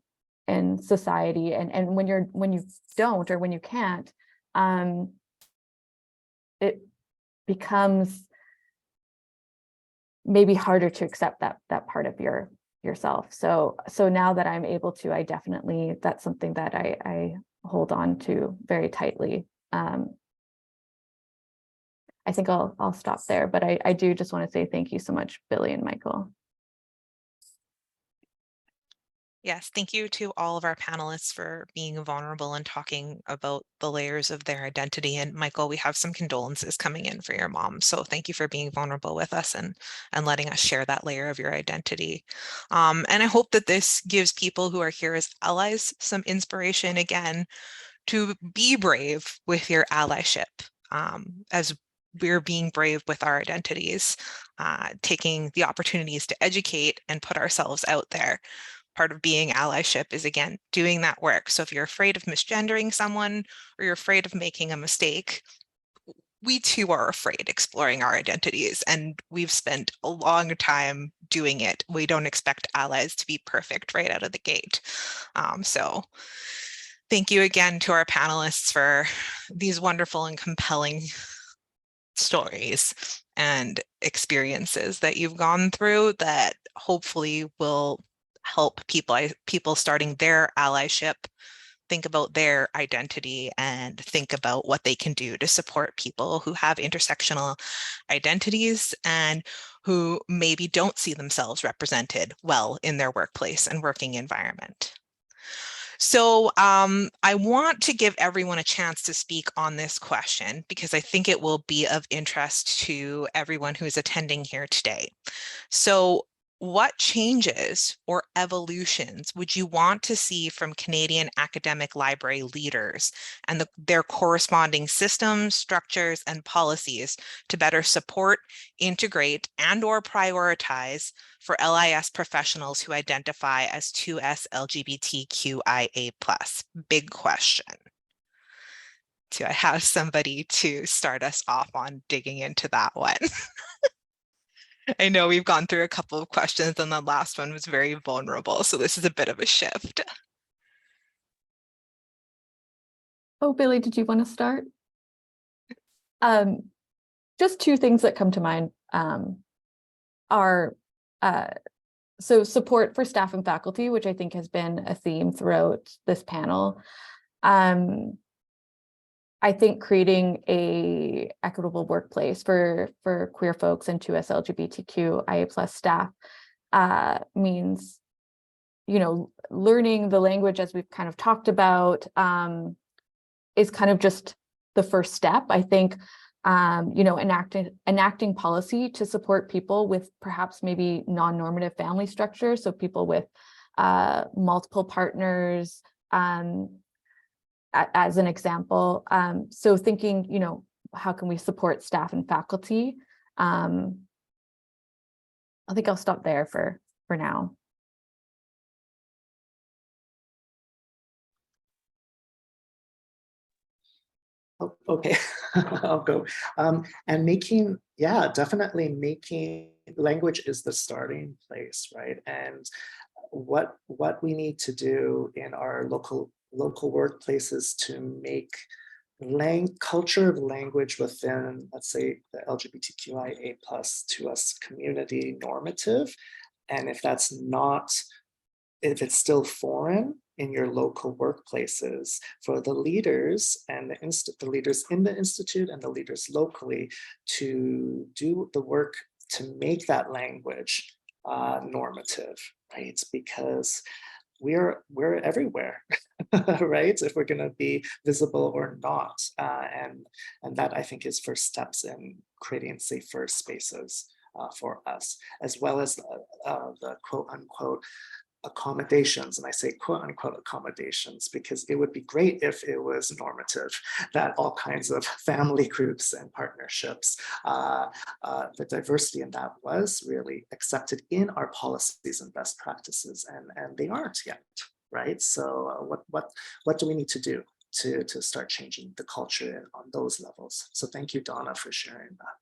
society. And when you don't, or when you can't, it becomes maybe harder to accept that part of yourself. So now that I'm able to, that's something that I hold on to very tightly. I think I'll stop there, but I do just want to say thank you so much, Billy and Michael. Yes, thank you to all of our panelists for being vulnerable and talking about the layers of their identity. And Michael, we have some condolences coming in for your mom. So thank you for being vulnerable with us and letting us share that layer of your identity. And I hope that this gives people who are here as allies some inspiration again to be brave with your allyship as we're being brave with our identities, taking the opportunities to educate and put ourselves out there. Part of being allyship is, again, doing that work. So if you're afraid of misgendering someone or you're afraid of making a mistake, we too are afraid exploring our identities, and we've spent a long time doing it. We don't expect allies to be perfect right out of the gate. So thank you again to our panelists for these wonderful and compelling stories and experiences that you've gone through that hopefully will help people starting their allyship think about their identity and think about what they can do to support people who have intersectional identities and who maybe don't see themselves represented well in their workplace and working environment. So I want to give everyone a chance to speak on this question because I think it will be of interest to everyone who's attending here today. So what changes or evolutions would you want to see from Canadian academic library leaders and their corresponding systems, structures, and policies to better support, integrate, and/or prioritize for LIS professionals who identify as 2SLGBTIAQ+? Big question. Do I have somebody to start us off on digging into that one? I know we've gone through a couple of questions and the last one was very vulnerable, so this is a bit of a shift. Oh, Billy, did you want to start? Just two things that come to mind are so support for staff and faculty, which I think has been a theme throughout this panel. I think creating a equitable workplace for queer folks and 2SLGBTQIA+ staff means, you know, learning the language as we've kind of talked about is kind of just the first step. I think, you know, enacting policy to support people with perhaps maybe non-normative family structures, so people with multiple partners, as an example. So thinking, you know, how can we support staff and faculty? I think I'll stop there for now. Oh, okay, I'll go. And making, yeah, definitely making language is the starting place, right? And what we need to do in our local workplaces to make culture of language within, let's say, the LGBTQIA+ to us community normative. And if that's not, if it's still foreign in your local workplaces, for the leaders and the leaders in the institute and the leaders locally to do the work to make that language normative, right? Because we're everywhere, right? If we're going to be visible or not, and that I think is first steps in creating safer spaces for us, as well as the quote unquote accommodations. And I say quote unquote accommodations because it would be great if it was normative, that all kinds of family groups and partnerships, the diversity in that was really accepted in our policies and best practices, and they aren't yet, right? So what do we need to do to start changing the culture on those levels? So thank you, Donna, for sharing that.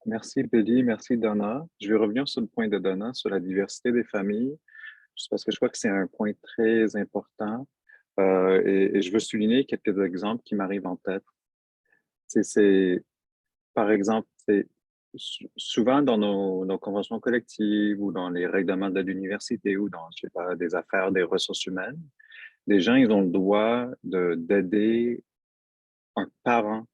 Merci Billy, merci Donna. Je vais revenir sur le point de Donna, sur la diversité des familles, juste parce que je crois que c'est un point très important et je veux souligner quelques exemples qui m'arrivent en tête. Par exemple, souvent dans nos conventions collectives ou dans les règlements de l'université ou dans, je sais pas, des affaires des ressources humaines, les gens, ils ont le droit d'aider un parent,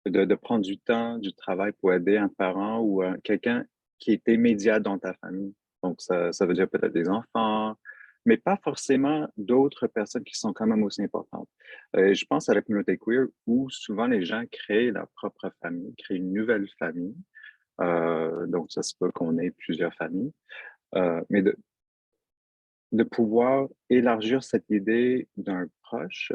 de prendre du temps, du travail pour aider un parent ou quelqu'un qui est immédiat dans ta famille. Donc, ça veut dire peut-être des enfants, mais pas forcément d'autres personnes qui sont quand même aussi importantes. Je pense à la communauté queer où souvent les gens créent leur propre famille, créent une nouvelle famille. Donc, ça se peut qu'on ait plusieurs familles, mais de pouvoir élargir cette idée d'un proche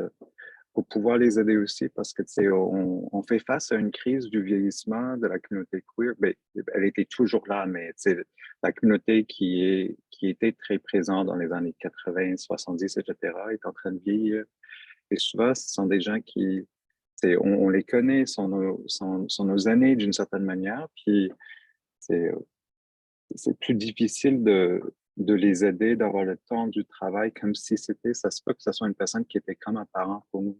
pour pouvoir les aider aussi, parce que, tu sais, on fait face à une crise du vieillissement de la communauté queer. Bien, elle était toujours là, mais, tu sais, la communauté qui était très présente dans les années 80, 70, etc., est en train de vieillir. Et souvent, ce sont des gens qui, tu sais, on les connaît, sont nos aînés d'une certaine manière, puis c'est plus difficile de les aider, d'avoir le temps du travail comme si ça se peut que ce soit une personne qui était comme un parent pour nous.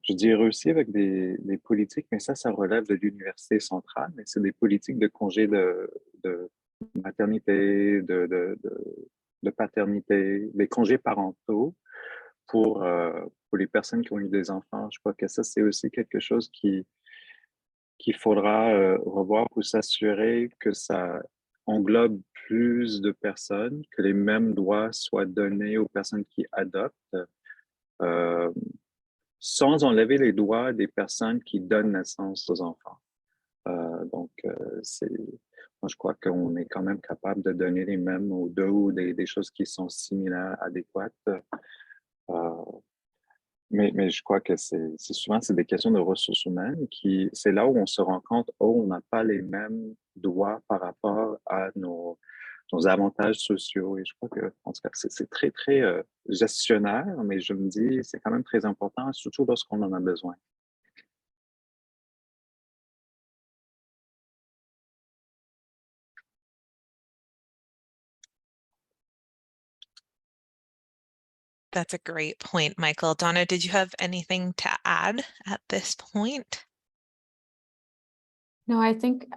Je dirais aussi avec des politiques, mais ça relève de l'université centrale, mais c'est des politiques de congés de maternité, de paternité, des congés parentaux, pour les personnes qui ont eu des enfants. Je crois que ça, c'est aussi quelque chose qu'il faudra revoir pour s'assurer que ça englobe plus de personnes, que les mêmes droits soient donnés aux personnes qui adoptent, sans enlever les droits des personnes qui donnent naissance aux enfants. Donc, moi, je crois qu'on est quand même capable de donner les mêmes aux deux ou des choses qui sont similaires, adéquates. Mais je crois que souvent, c'est des questions de ressources humaines c'est là où on se rend compte, on n'a pas les mêmes droits par rapport à nos avantages sociaux. Et je crois que, en tout cas, c'est très, très gestionnaire, mais je me dis, c'est quand même très important, surtout lorsqu'on en a besoin. That's a great point, Michael. Donna, did you have anything to add at this point? No, I think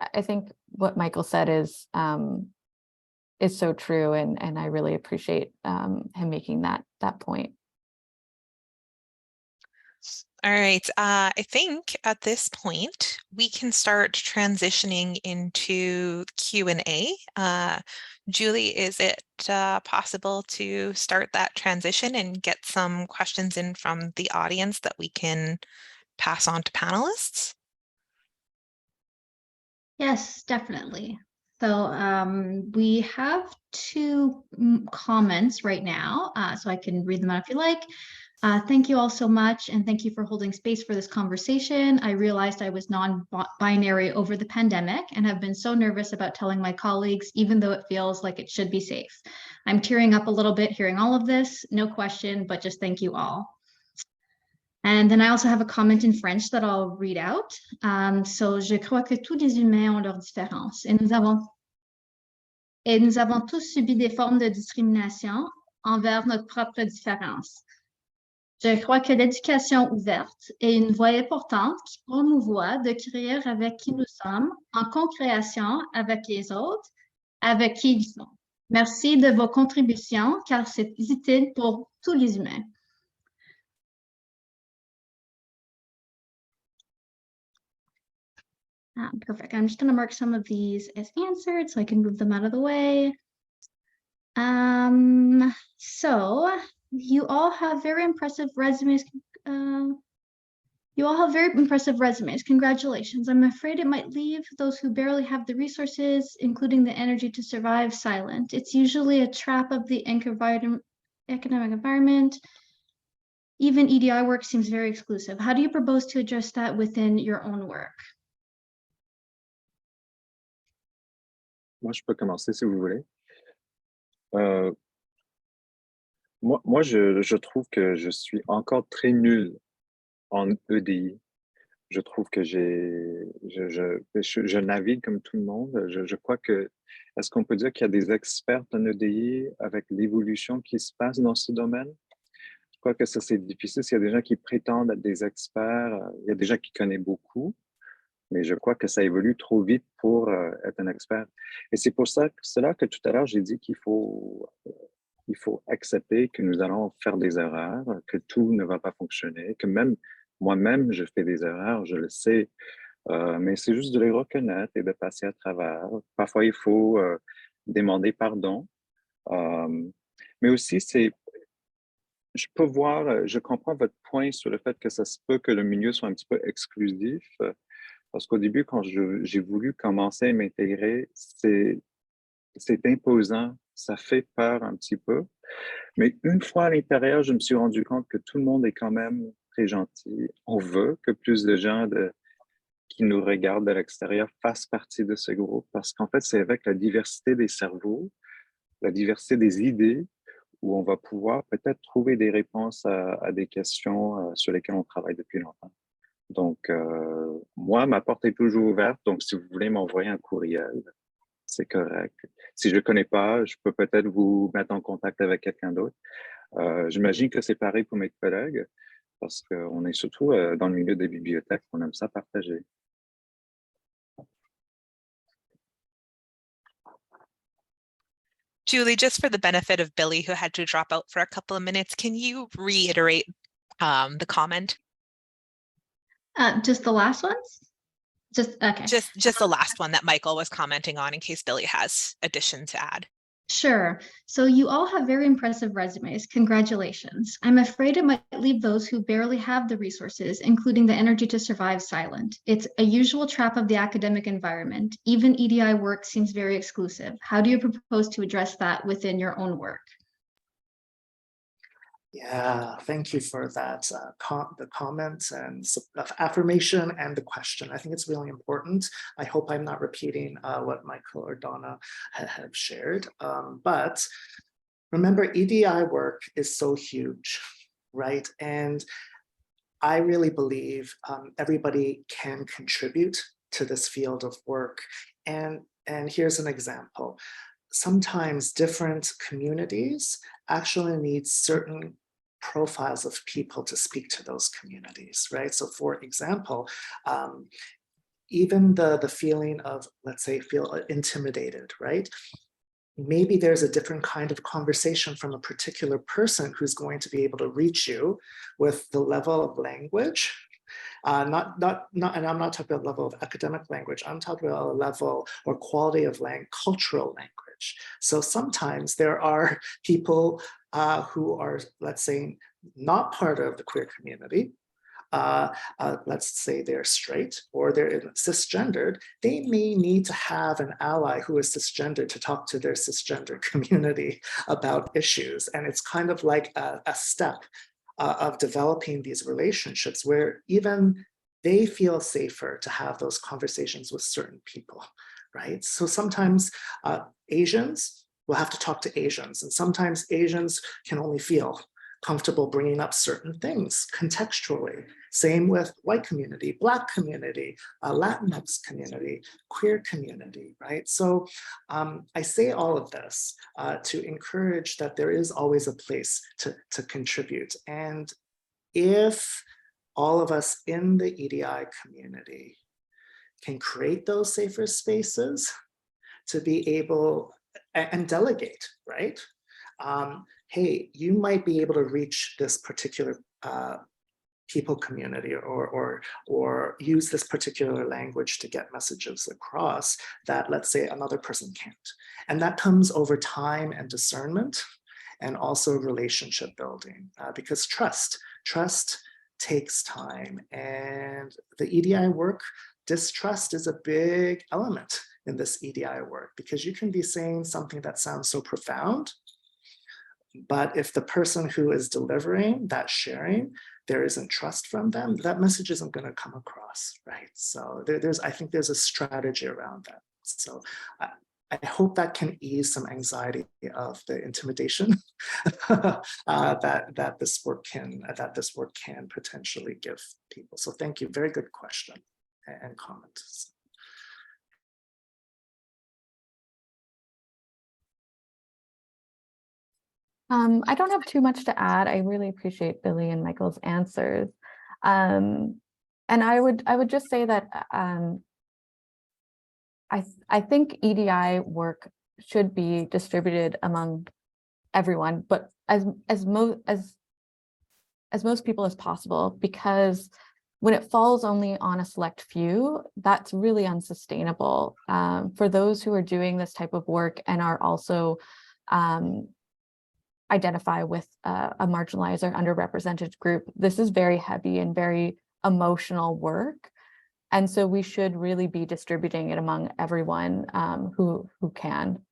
what Michael said is so true, and I really appreciate him making that point. All right, I think at this point we can start transitioning into Q&A. Julie, is it possible to start that transition and get some questions in from the audience that we can pass on to panelists? Yes, definitely. So we have two comments right now, so I can read them out if you like. Thank you all so much, and thank you for holding space for this conversation. I realized I was non-binary over the pandemic and have been so nervous about telling my colleagues, even though it feels like it should be safe. I'm tearing up a little bit hearing all of this, no question, but just thank you all. And then I also have a comment in French that I'll read out. So, je crois que tous les humains ont leurs différences et nous avons tous subi des formes de discrimination envers notre propre différence. Je crois que l'éducation ouverte est une voie importante qui promouvoit de créer avec qui nous sommes en co-création avec les autres, avec qui ils sont. Merci de vos contributions car c'est utile pour tous les humains. Perfect. I'm just going to mark some of these as answered so I can move them out of the way. So you all have very impressive resumes. Congratulations. I'm afraid it might leave those who barely have the resources, including the energy to survive, silent. It's usually a trap of the economic environment. Even EDI work seems very exclusive. How do you propose to address that within your own work? Moi, je peux commencer si vous voulez. Moi, je trouve que je suis encore très nul en EDI. Je trouve que je navigue comme tout le monde. Je crois que, est-ce qu'on peut dire qu'il y a des experts en EDI avec l'évolution qui se passe dans ce domaine? Je crois que ça, c'est difficile. S'il y a des gens qui prétendent être des experts, il y a des gens qui connaissent beaucoup, mais je crois que ça évolue trop vite pour être un expert. Et c'est pour cela que tout à l'heure, j'ai dit qu'il faut accepter que nous allons faire des erreurs, que tout ne va pas fonctionner, que même moi-même, je fais des erreurs, je le sais, mais c'est juste de les reconnaître et de passer à travers. Parfois, il faut demander pardon, mais aussi, je comprends votre point sur le fait que ça se peut que le milieu soit un petit peu exclusif, parce qu'au début, quand j'ai voulu commencer à m'intégrer, c'est imposant, ça fait peur un petit peu. Mais une fois à l'intérieur, je me suis rendu compte que tout le monde est quand même très gentil. On veut que plus de gens qui nous regardent de l'extérieur fassent partie de ce groupe, parce qu'en fait, c'est avec la diversité des cerveaux, la diversité des idées, où on va pouvoir peut-être trouver des réponses à des questions sur lesquelles on travaille depuis longtemps. Donc, moi, ma porte est toujours ouverte. Donc, si vous voulez m'envoyer un courriel, c'est correct. Si je ne connais pas, je peux peut-être vous mettre en contact avec quelqu'un d'autre. J'imagine que c'est pareil pour mes collègues, parce qu'on est surtout dans le milieu des bibliothèques, on aime ça partager. Julie, just for the benefit of Billy, who had to drop out for a couple of minutes, can you reiterate the comment? Just the last ones? Okay. Just the last one that Michael was commenting on in case Billy has addition to add. Sure. So you all have very impressive resumes. Congratulations. I'm afraid it might leave those who barely have the resources, including the energy to survive, silent. It's a usual trap of the academic environment. Even EDI work seems very exclusive. How do you propose to address that within your own work? Yeah, thank you for that the comment and affirmation and the question. I think it's really important. I hope I'm not repeating what Michael or Donna have shared. But remember, EDI work is so huge, right? And I really believe everybody can contribute to this field of work. And here's an example. Sometimes different communities actually need certain profiles of people to speak to those communities, right? So for example, even the feeling of, let's say, feel intimidated, right? Maybe there's a different kind of conversation from a particular person who's going to be able to reach you with the level of language. And I'm not talking about level of academic language, I'm talking about a level or quality of cultural language. So sometimes there are people who are, let's say, not part of the queer community. Let's say they're straight or they're cisgendered, they may need to have an ally who is cisgendered to talk to their cisgender community about issues. And it's kind of like a step of developing these relationships where even they feel safer to have those conversations with certain people, right? So sometimes Asians will have to talk to Asians, and sometimes Asians can only feel comfortable bringing up certain things contextually. Same with white community, Black community, Latinx community, queer community, right? So I say all of this to encourage that there is always a place to contribute. And if all of us in the EDI community can create those safer spaces to be able and delegate, right? Hey, you might be able to reach this particular people community or use this particular language to get messages across that, let's say, another person can't. And that comes over time and discernment and also relationship building because trust takes time. And the EDI work, distrust is a big element in this EDI work because you can be saying something that sounds so profound, but if the person who is delivering that sharing, there isn't trust from them, that message isn't going to come across, right? So I think there's a strategy around that. So I hope that can ease some anxiety of the intimidation that this work can potentially give people. So thank you, very good question and comment. I don't have too much to add. I really appreciate Billy and Michael's answers. And I would just say that I think EDI work should be distributed among everyone, but as most people as possible, because when it falls only on a select few, that's really unsustainable. For those who are doing this type of work and are also identify with a marginalized or underrepresented group, this is very heavy and very emotional work. And so we should really be distributing it among everyone who can.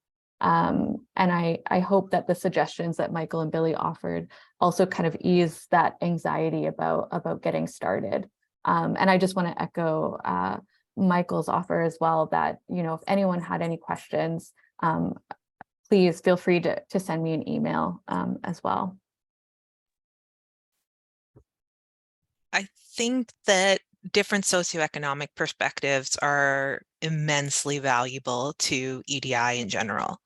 And I hope that the suggestions that Michael and Billy offered also kind of ease that anxiety about getting started. And I just want to echo Michael's offer as well that, you know, if anyone had any questions, please feel free to send me an email as well. I think that different socioeconomic perspectives are immensely valuable to EDI in general.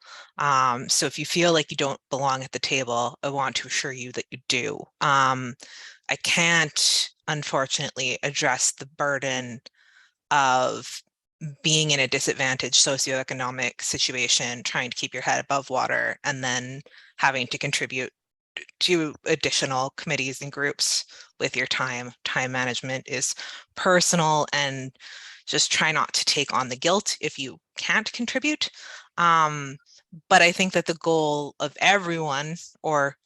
So if you feel like you don't belong at the table, I want to assure you that you do. I can't, unfortunately, address the burden of being in a disadvantaged socioeconomic situation, trying to keep your head above water, and then having to contribute to additional committees and groups with your time. Time management is personal, and just try not to take on the guilt if you can't contribute. But I think that the goal of everyone, or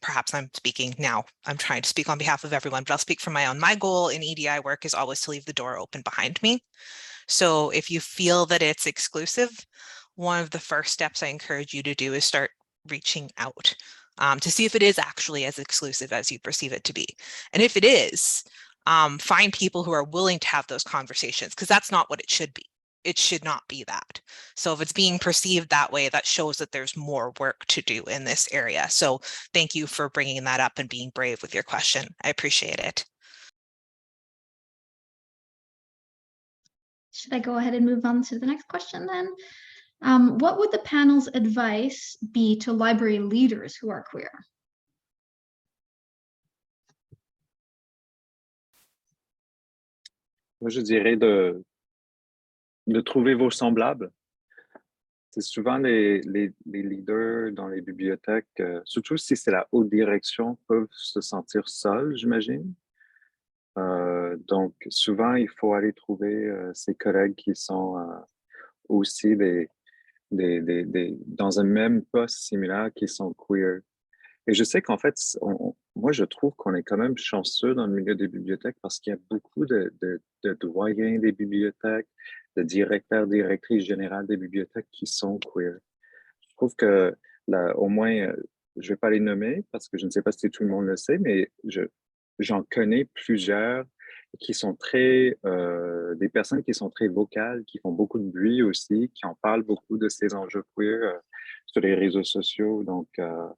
perhaps I'm speaking now, I'm trying to speak on behalf of everyone, but I'll speak for my own. My goal in EDI work is always to leave the door open behind me. So if you feel that it's exclusive, one of the first steps I encourage you to do is start reaching out to see if it is actually as exclusive as you perceive it to be. And if it is, find people who are willing to have those conversations, because that's not what it should be. It should not be that. So if it's being perceived that way, that shows that there's more work to do in this area. So thank you for bringing that up and being brave with your question. I appreciate it. Should I go ahead and move on to the next question then? What would the panel's advice be to library leaders who are queer? Moi, je dirais de trouver vos semblables. C'est souvent les leaders dans les bibliothèques, surtout si c'est la haute direction, peuvent se sentir seuls, j'imagine. Donc, souvent, il faut aller trouver ses collègues qui sont aussi dans un même poste similaire, qui sont queer. Et je sais qu'en fait, moi, je trouve qu'on est quand même chanceux dans le milieu des bibliothèques parce qu'il y a beaucoup de doyens des bibliothèques, de directeurs, directrices générales des bibliothèques qui sont queer. Je trouve que, au moins, je ne vais pas les nommer parce que je ne sais pas si tout le monde le sait, mais j'en connais plusieurs qui sont des personnes qui sont très vocales, qui font beaucoup de bruit aussi, qui en parlent beaucoup de ces enjeux queer sur les réseaux sociaux. Donc, en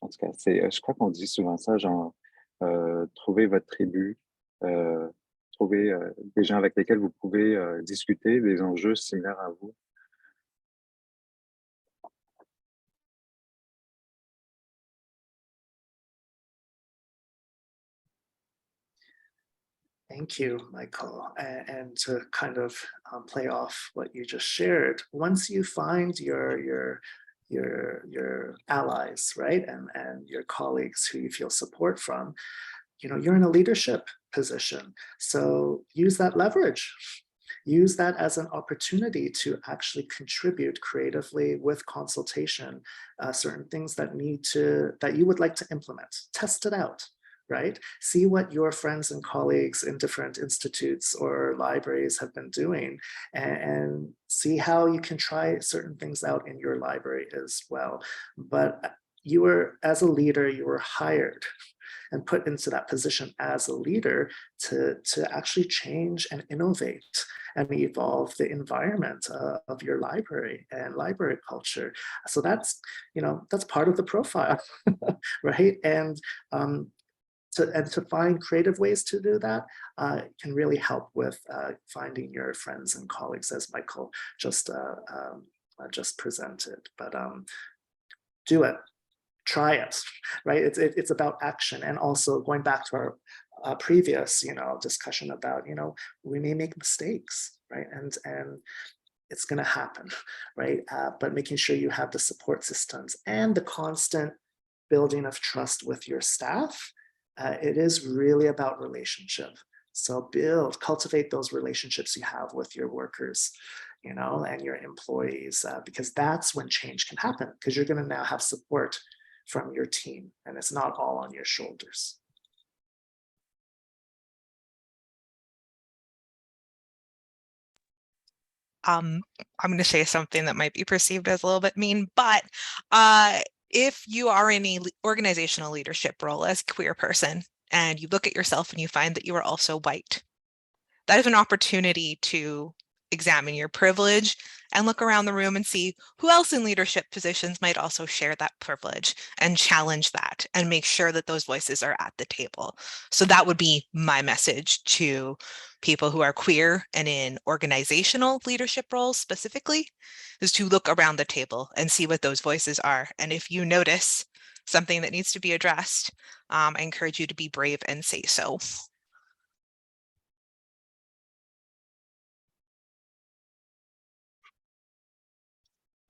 tout cas, je crois qu'on dit souvent ça, genre, trouver votre tribu, trouver des gens avec lesquels vous pouvez discuter des enjeux similaires à vous. Thank you, Michael. And to kind of play off what you just shared, once you find your allies, right, and your colleagues who you feel support from, you're in a leadership position. So use that leverage. Use that as an opportunity to actually contribute creatively with consultation, certain things that you would like to implement. Test it out. Right? See what your friends and colleagues in different institutes or libraries have been doing, and see how you can try certain things out in your library as well. But as a leader, you were hired and put into that position as a leader to actually change and innovate and evolve the environment of your library and library culture. So that's part of the profile, right? And to find creative ways to do that can really help with finding your friends and colleagues, as Michael just presented. But do it, try it, right? It's about action, and also going back to our previous discussion about we may make mistakes, right? And it's going to happen, right? But making sure you have the support systems and the constant building of trust with your staff. It is really about relationship. So cultivate those relationships you have with your workers, and your employees, because that's when change can happen, because you're going to now have support from your team, and it's not all on your shoulders. I'm going to say something that might be perceived as a little bit mean, but if you are in an organizational leadership role as a queer person and you look at yourself and you find that you are also white, that is an opportunity to examine your privilege and look around the room and see who else in leadership positions might also share that privilege, and challenge that and make sure that those voices are at the table. So that would be my message to people who are queer and in organizational leadership roles specifically, is to look around the table and see what those voices are. And if you notice something that needs to be addressed, I encourage you to be brave and say so.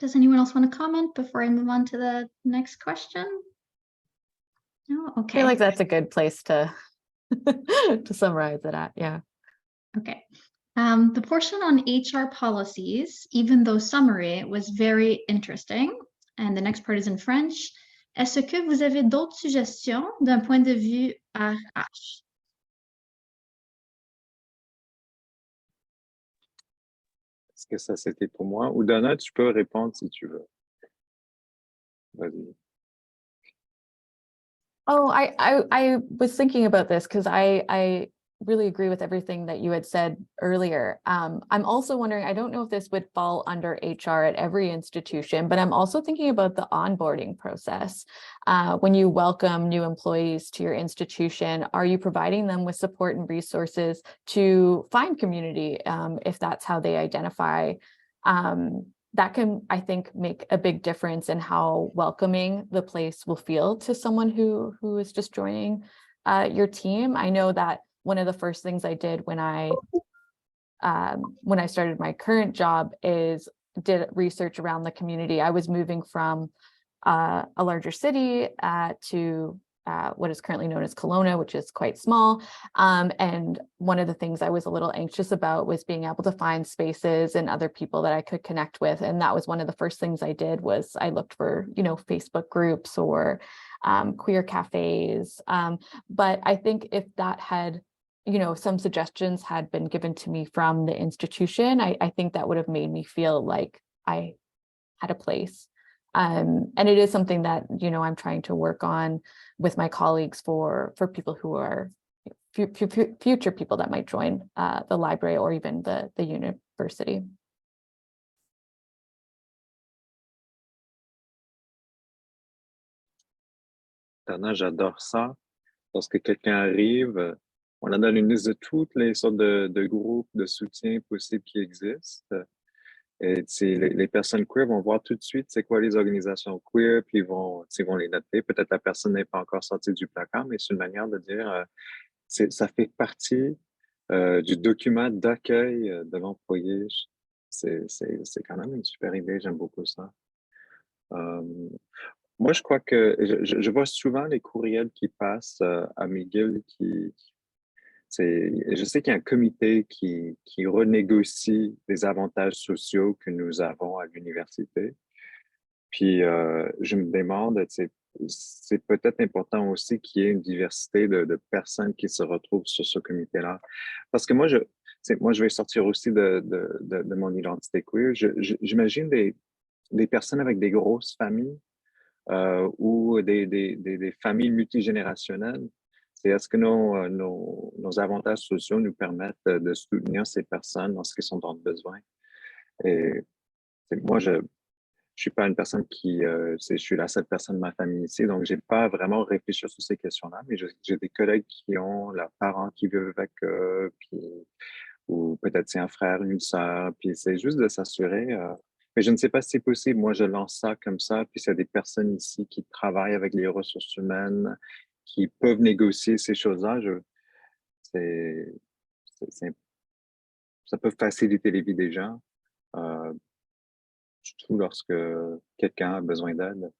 Does anyone else want to comment before I move on to the next question? No, I okay. feel like that's a good place to to summarize it at, yeah. Okay. The portion on HR policies, even though summary, was very interesting. And the next part is in French. Est-ce que vous avez d'autres suggestions d'un point de vue RH? Est-ce que ça c'était pour moi? Ou Donna, tu peux répondre si tu veux. Vas-y. Oh, I was thinking about this because I really agree with everything that you had said earlier. I'm also wondering, I don't know if this would fall under HR at every institution, but I'm also thinking about the onboarding process. When you welcome new employees to your institution, are you providing them with support and resources to find community if that's how they identify? That can, I think, make a big difference in how welcoming the place will feel to someone who is just joining your team. I know that one of the first things I did when I started my current job is did research around the community. I was moving from a larger city to what is currently known as Kelowna, which is quite small. And one of the things I was a little anxious about was being able to find spaces and other people that I could connect with. And that was one of the first things I did was I looked for, Facebook groups or queer cafes. But I think if that had, some suggestions had been given to me from the institution, I think that would have made me feel like I had a place. And it is something that, I'm trying to work on with my colleagues for people who are future people that might join the library or even the university. Donna, j'adore ça. Lorsque quelqu'un arrive, on leur donne une liste de toutes les sortes de groupes de soutien possibles qui existent. Et les personnes queer vont voir tout de suite c'est quoi les organisations queer, puis ils vont les noter. Peut-être la personne n'est pas encore sortie du placard, mais c'est une manière de dire ça fait partie du document d'accueil de l'employé. C'est quand même une super idée, j'aime beaucoup ça. Moi, je crois que je vois souvent les courriels qui passent à McGill je sais qu'il y a un comité qui renégocie les avantages sociaux que nous avons à l'université. Puis, je me demande, c'est peut-être important aussi qu'il y ait une diversité de personnes qui se retrouvent sur ce comité-là. Parce que moi, je vais sortir aussi de mon identité queer. J'imagine des personnes avec des grosses familles ou des familles multigénérationnelles. Est-ce que nos avantages sociaux nous permettent de soutenir ces personnes lorsqu'elles sont dans le besoin? Et moi, je suis pas une personne je suis la seule personne de ma famille ici, donc j'ai pas vraiment réfléchi sur ces questions-là, mais j'ai des collègues qui ont leurs parents qui vivent avec eux, ou peut-être c'est un frère, une sœur, puis c'est juste de s'assurer. Mais je ne sais pas si c'est possible. Moi, je lance ça comme ça, puis il y a des personnes ici qui travaillent avec les ressources humaines, qui peuvent négocier ces choses-là. Ça peut faciliter les vies des gens, surtout lorsque quelqu'un a besoin d'aide.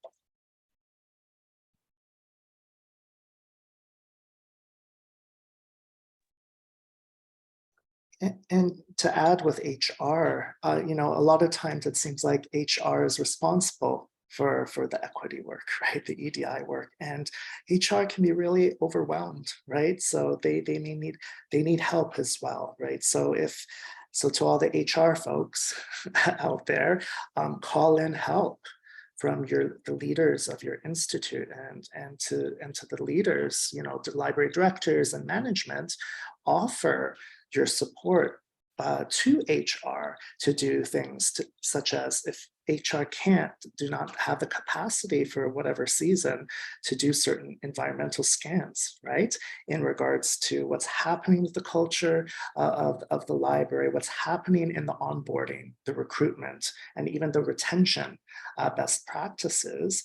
And to add with HR, a lot of times it seems like HR is responsible for the equity work, right? The EDI work, and HR can be really overwhelmed, right? So they need help as well, right? So to all the HR folks out there, call in help from the leaders of your institute and to the leaders, the library directors and management, offer your support to HR to do things such as if HR do not have the capacity for whatever season to do certain environmental scans, right? In regards to what's happening with the culture of the library, what's happening in the onboarding, the recruitment, and even the retention best practices,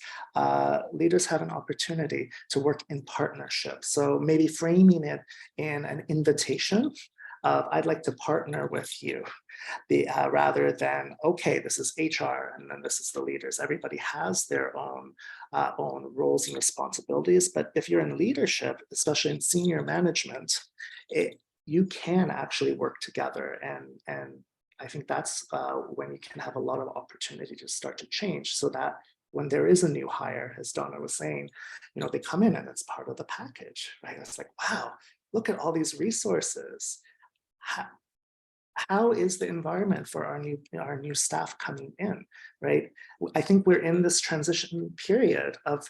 leaders have an opportunity to work in partnership. So maybe framing it in an invitation of, I'd like to partner with you rather than, okay, this is HR and then this is the leaders. Everybody has their own roles and responsibilities. But if you're in leadership, especially in senior management, you can actually work together. And I think that's when you can have a lot of opportunity to start to change, so that when there is a new hire, as Donna was saying, you know, they come in and it's part of the package, right? It's like, wow, look at all these resources. How is the environment for our new staff coming in, right? I think we're in this transition period of,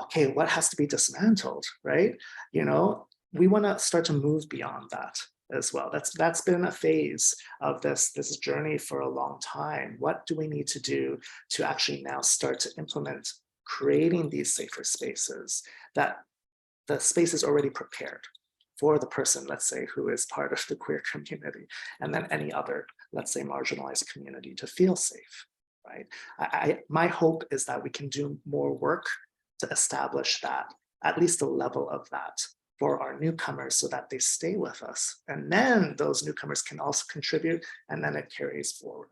okay, what has to be dismantled, right? You know, we want to start to move beyond that as well. That's been a phase of this journey for a long time. What do we need to do to actually now start to implement creating these safer spaces, that the space is already prepared for the person, let's say, who is part of the queer community, and then any other, let's say, marginalized community to feel safe, right? My hope is that we can do more work to establish that, at least a level of that, for our newcomers, so that they stay with us. And then those newcomers can also contribute, and then it carries forward.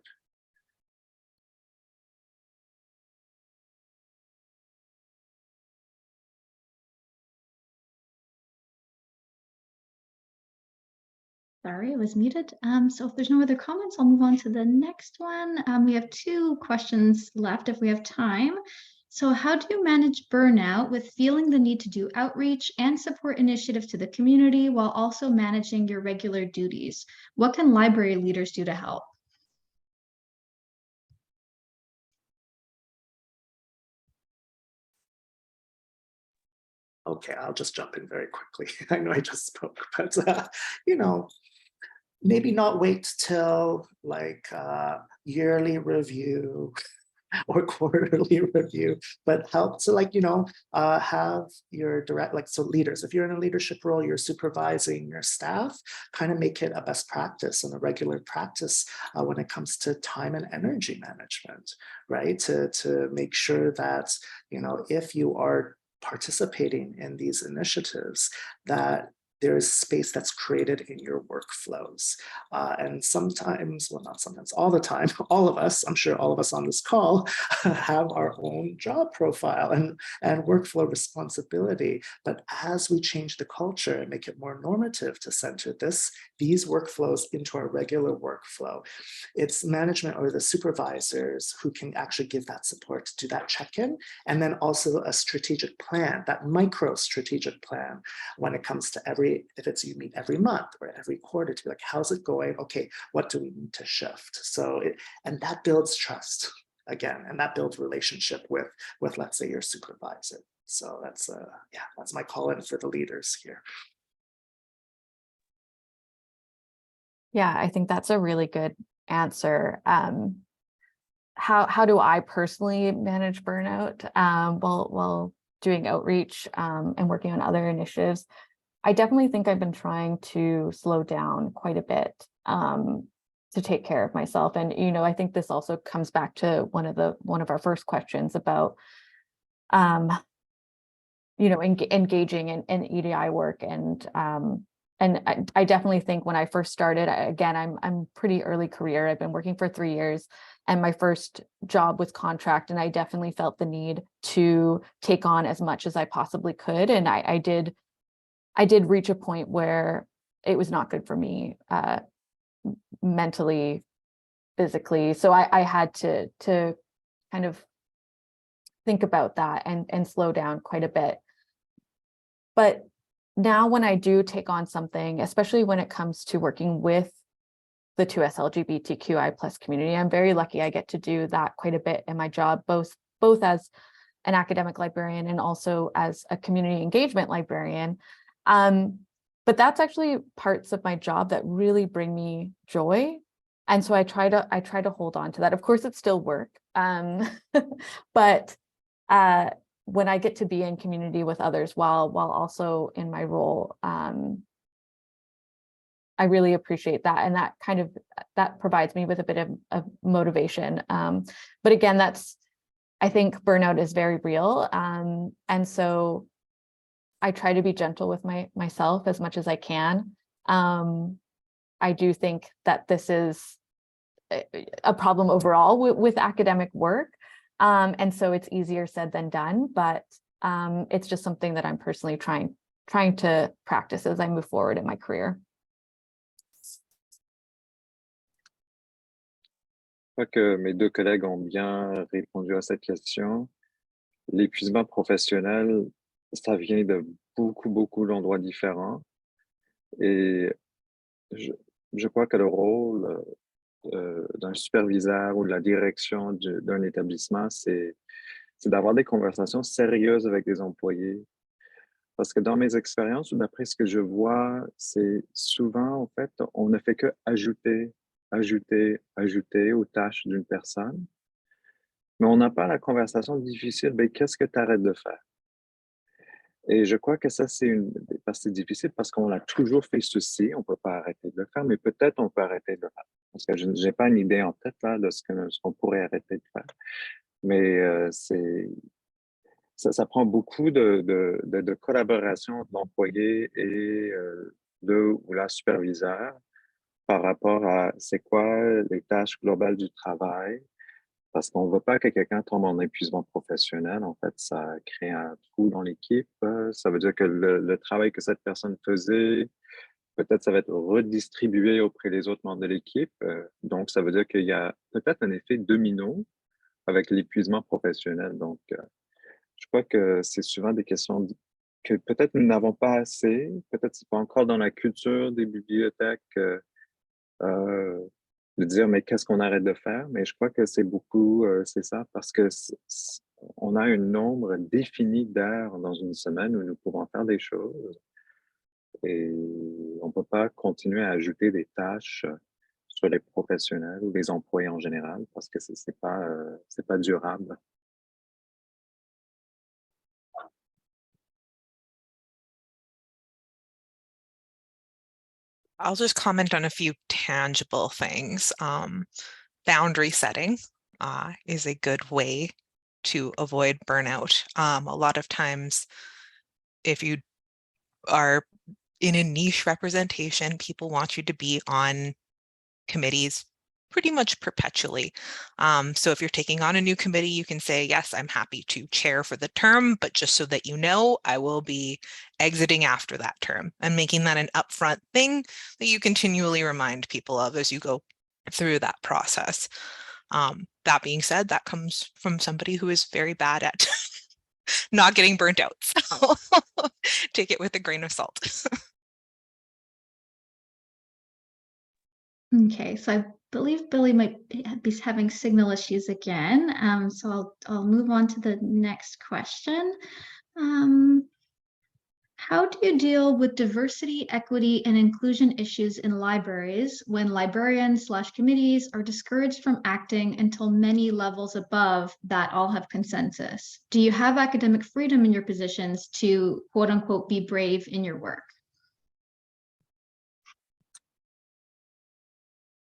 Sorry, I was muted. So if there's no other comments, I'll move on to the next one. We have 2 questions left if we have time. So how do you manage burnout with feeling the need to do outreach and support initiatives to the community while also managing your regular duties? What can library leaders do to help? Okay, I'll just jump in very quickly. I know I just spoke, but you know, maybe not wait till like yearly review or quarterly review, but help to, like, you know, have your direct, like, so leaders, if you're in a leadership role, you're supervising your staff, kind of make it a best practice and a regular practice when it comes to time and energy management, right? To make sure that, you know, if you are participating in these initiatives, that there's space that's created in your workflows. And sometimes, well, not sometimes, all the time, all of us, I'm sure all of us on this call have our own job profile and workflow responsibility. But as we change the culture and make it more normative to center these workflows into our regular workflow, it's management or the supervisors who can actually give that support to do that check-in, and then also a strategic plan, that micro strategic plan when it comes to if it's you meet every month or every quarter, to be like, how's it going? Okay, what do we need to shift? So and that builds trust again, and that builds relationship with let's say your supervisor. So that's yeah, that's my call in for the leaders here. Yeah, I think that's a really good answer. How do I personally manage burnout while doing outreach and working on other initiatives? I definitely think I've been trying to slow down quite a bit to take care of myself. And, you know, I think this also comes back to one of our first questions about, you know, engaging in EDI work. And I definitely think when I first started, again, I'm pretty early career. I've been working for 3 years, and my first job was contract, and I definitely felt the need to take on as much as I possibly could. And I did reach a point where it was not good for me mentally, physically. So I had to kind of think about that and slow down quite a bit. But now when I do take on something, especially when it comes to working with the 2SLGBTQI+ community, I'm very lucky I get to do that quite a bit in my job, both as an academic librarian and also as a community engagement librarian. But that's actually parts of my job that really bring me joy. And so I try to hold on to that. Of course, it's still work. But when I get to be in community with others while also in my role, I really appreciate that. And that provides me with a bit of motivation. But again, I think burnout is very real. And so I try to be gentle with myself as much as I can. I do think that this is a problem overall with academic work. And so it's easier said than done, but it's just something that I'm personally trying to practice as I move forward in my career. Je crois que mes deux collègues ont bien répondu à cette question. L'épuisement professionnel, ça vient de beaucoup d'endroits différents. Et je crois que le rôle d'un superviseur ou de la direction d'un établissement, c'est d'avoir des conversations sérieuses avec des employés. Parce que dans mes expériences, ou d'après ce que je vois, c'est souvent, en fait, on ne fait que ajouter aux tâches d'une personne. Mais on n'a pas la conversation difficile, ben, qu'est-ce que tu arrêtes de faire? Et je crois que ça, c'est difficile parce qu'on a toujours fait ceci, on ne peut pas arrêter de le faire, mais peut-être on peut arrêter de le faire. Parce que je n'ai pas une idée en tête là, de ce qu'on pourrait arrêter de faire. Mais ça prend beaucoup de collaboration d'employés et de ou la superviseur par rapport à c'est quoi les tâches globales du travail. Parce qu'on ne veut pas que quelqu'un tombe en épuisement professionnel. En fait, ça crée un trou dans l'équipe. Ça veut dire que le travail que cette personne faisait, peut-être ça va être redistribué auprès des autres membres de l'équipe. Donc, ça veut dire qu'il y a peut-être un effet domino avec l'épuisement professionnel. Donc, je crois que c'est souvent des questions que peut-être nous n'avons pas assez. Peut-être c'est pas encore dans la culture des bibliothèques. De dire, mais qu'est-ce qu'on arrête de faire? Mais je crois que c'est beaucoup, c'est ça, parce que on a un nombre défini d'heures dans une semaine où nous pouvons faire des choses et on ne peut pas continuer à ajouter des tâches sur les professionnels ou les employés en général parce que c'est pas durable. I'll just comment on a few tangible things. Boundary setting is a good way to avoid burnout. A lot of times, if you are in a niche representation, people want you to be on committees pretty much perpetually. So if you're taking on a new committee, you can say, yes, I'm happy to chair for the term, but just so that you know, I will be exiting after that term, and making that an upfront thing that you continually remind people of as you go through that process. That being said, that comes from somebody who is very bad at not getting burnt out. So take it with a grain of salt. Okay, so I believe Billy might be having signal issues again. So I'll move on to the next question. How do you deal with diversity, equity, and inclusion issues in libraries when librarians/committees are discouraged from acting until many levels above that all have consensus? Do you have academic freedom in your positions to, quote unquote, be brave in your work?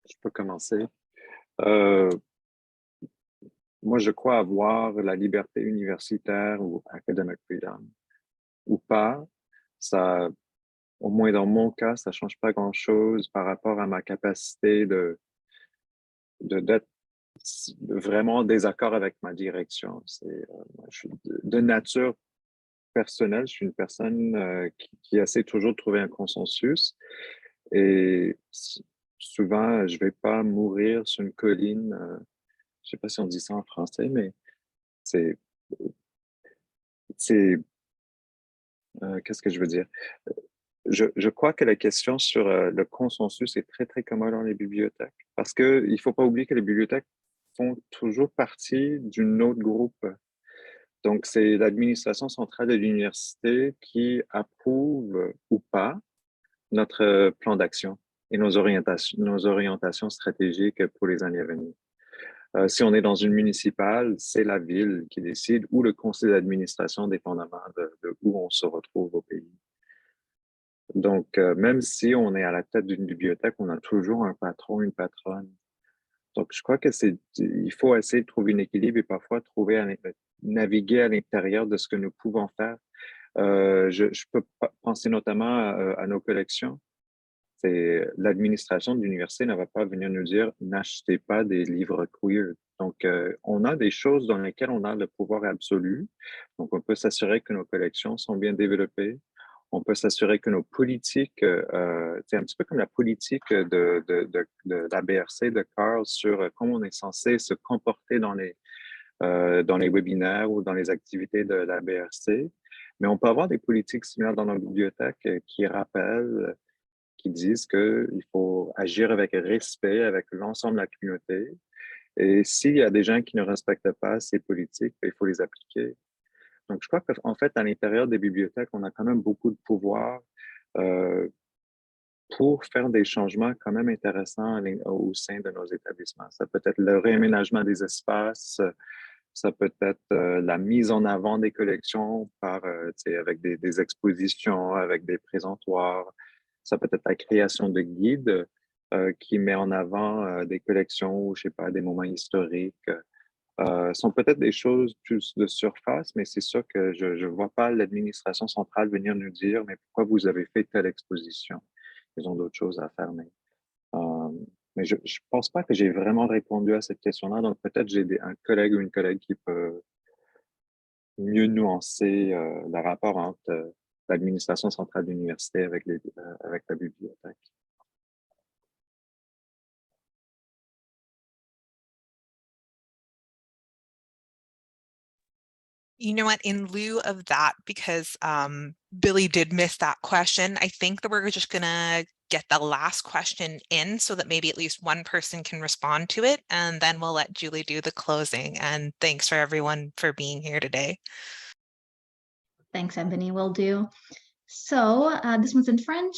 Je peux commencer. Moi, je crois avoir la liberté universitaire ou academic freedom ou pas. Ça, au moins dans mon cas, ça ne change pas grand-chose par rapport à ma capacité d'être vraiment en désaccord avec ma direction. Je suis de nature personnelle, je suis une personne qui essaie toujours de trouver un consensus et souvent, je ne vais pas mourir sur une colline. Je ne sais pas si on dit ça en français, mais c'est qu'est-ce que je veux dire? Je crois que la question sur le consensus est très commode dans les bibliothèques parce qu'il ne faut pas oublier que les bibliothèques font toujours partie d'un autre groupe. Donc, c'est l'administration centrale de l'université qui approuve ou pas notre plan d'action et nos orientations stratégiques pour les années à venir. Si on est dans une municipale, c'est la ville qui décide ou le conseil d'administration, dépendamment de où on se retrouve au pays. Donc, même si on est à la tête d'une bibliothèque, on a toujours un patron, une patronne. Donc, je crois que il faut essayer de trouver un équilibre et parfois naviguer à l'intérieur de ce que nous pouvons faire. Je peux penser notamment à nos collections. l'administration de l'université ne va pas venir nous dire n'achetez pas des livres queer. Donc, on a des choses dans lesquelles on a le pouvoir absolu. Donc, on peut s'assurer que nos collections sont bien développées. On peut s'assurer que nos politiques, c'est un petit peu comme la politique de la BRC de Carl sur comment on est censé se comporter dans les webinaires ou dans les activités de la BRC. Mais on peut avoir des politiques similaires dans nos bibliothèques qui rappellent, qui disent qu'il faut agir avec respect avec l'ensemble de la communauté. Et s'il y a des gens qui ne respectent pas ces politiques, il faut les appliquer. Donc, je crois qu'en fait, à l'intérieur des bibliothèques, on a quand même beaucoup de pouvoir pour faire des changements quand même intéressants au sein de nos établissements. Ça peut être le réaménagement des espaces, ça peut être la mise en avant des collections avec des expositions, avec des présentoirs. Ça peut être la création de guides qui met en avant des collections ou, je sais pas, des moments historiques. Sont peut-être des choses plus de surface, mais c'est sûr que je ne vois pas l'administration centrale venir nous dire, mais pourquoi vous avez fait telle exposition? Ils ont d'autres choses à faire. Mais je ne pense pas que j'ai vraiment répondu à cette question-là. Donc, peut-être j'ai un collègue ou une collègue qui peut mieux nuancer le rapport entre l'administration centrale de l'université avec la bibliothèque. You know what, in lieu of that, because Billy did miss that question, I think that we're just gonna get the last question in so that maybe at least one person can respond to it, and then we'll let Julie do the closing. And thanks for everyone for being here today. Thanks, Ebony, will do. So, this one's in French.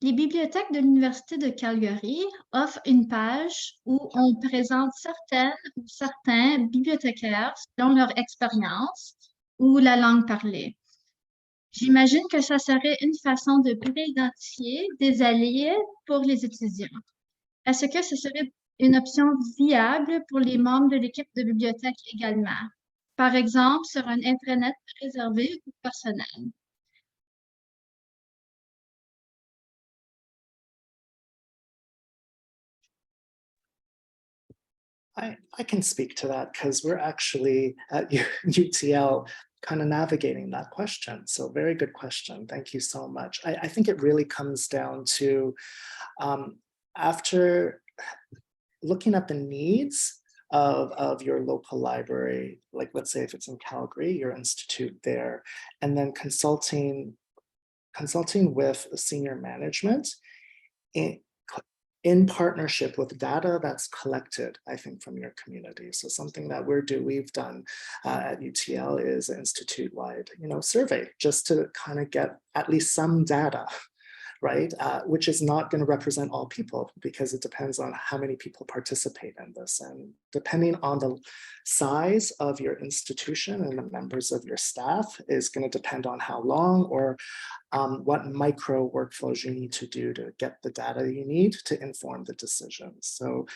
Les bibliothèques de l'Université de Calgary offrent une page où on présente certaines ou certains bibliothécaires selon leur expérience ou la langue parlée. J'imagine que ça serait une façon de pré-identifier des alliés pour les étudiants. Est-ce que ce serait une option viable pour les membres de l'équipe de bibliothèque également? Par exemple, sur un intranet réservé au personnel. I can speak to that because we're actually at UTL kind of navigating that question. So very good question. Thank you so much. I think it really comes down to after looking at the needs of your local library, like let's say if it's in Calgary, your institute there, and then consulting with senior management in partnership with data that's collected, I think, from your community. So something that we've done at UTL is an institute-wide, survey just to kind of get at least some data, right? Which is not going to represent all people because it depends on how many people participate in this. And depending on the size of your institution and the members of your staff is going to depend on how long or what micro workflows you need to do to get the data you need to inform the decisions. So,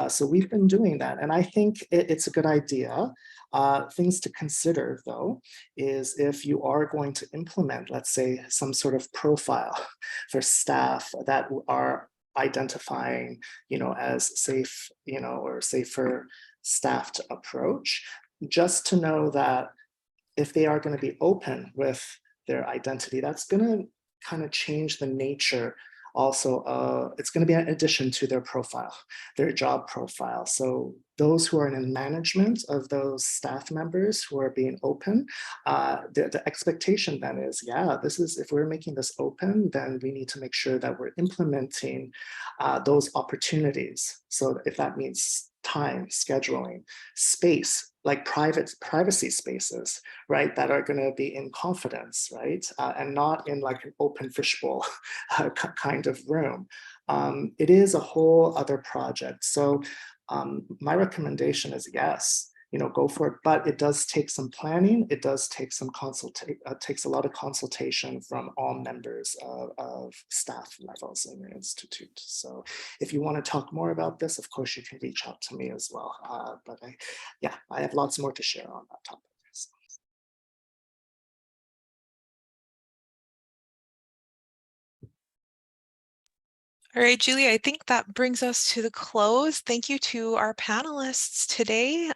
so we've been doing that. And I think it's a good idea. Things to consider, though, is if you are going to implement, let's say, some sort of profile for staff that are identifying, as safe, or safer staff to approach, just to know that if they are going to be open with their identity, that's going to kind of change the nature. Also, it's going to be an addition to their profile, their job profile. So those who are in management of those staff members who are being open, the expectation then is, yeah, if we're making this open, then we need to make sure that we're implementing those opportunities. So if that means time, scheduling, space, like privacy spaces, right, that are going to be in confidence, right, and not in like an open fishbowl kind of room. It is a whole other project. So my recommendation is yes, go for it, but it does take some planning. It does take some takes a lot of consultation from all members of staff levels in your institute. So if you want to talk more about this, of course, you can reach out to me as well. But I have lots more to share on that topic. All right, Julie, I think that brings us to the close. Thank you to our panelists today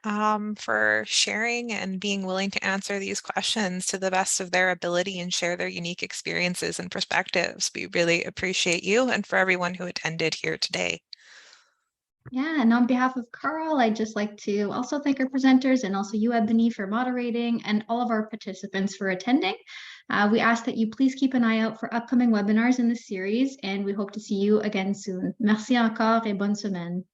for sharing and being willing to answer these questions to the best of their ability and share their unique experiences and perspectives. We really appreciate you and for everyone who attended here today. Yeah, and on behalf of Carl, I'd just like to also thank our presenters and also you, Ebony, for moderating and all of our participants for attending. We ask that you please keep an eye out for upcoming webinars in this series, and we hope to see you again soon. Merci encore et bonne semaine.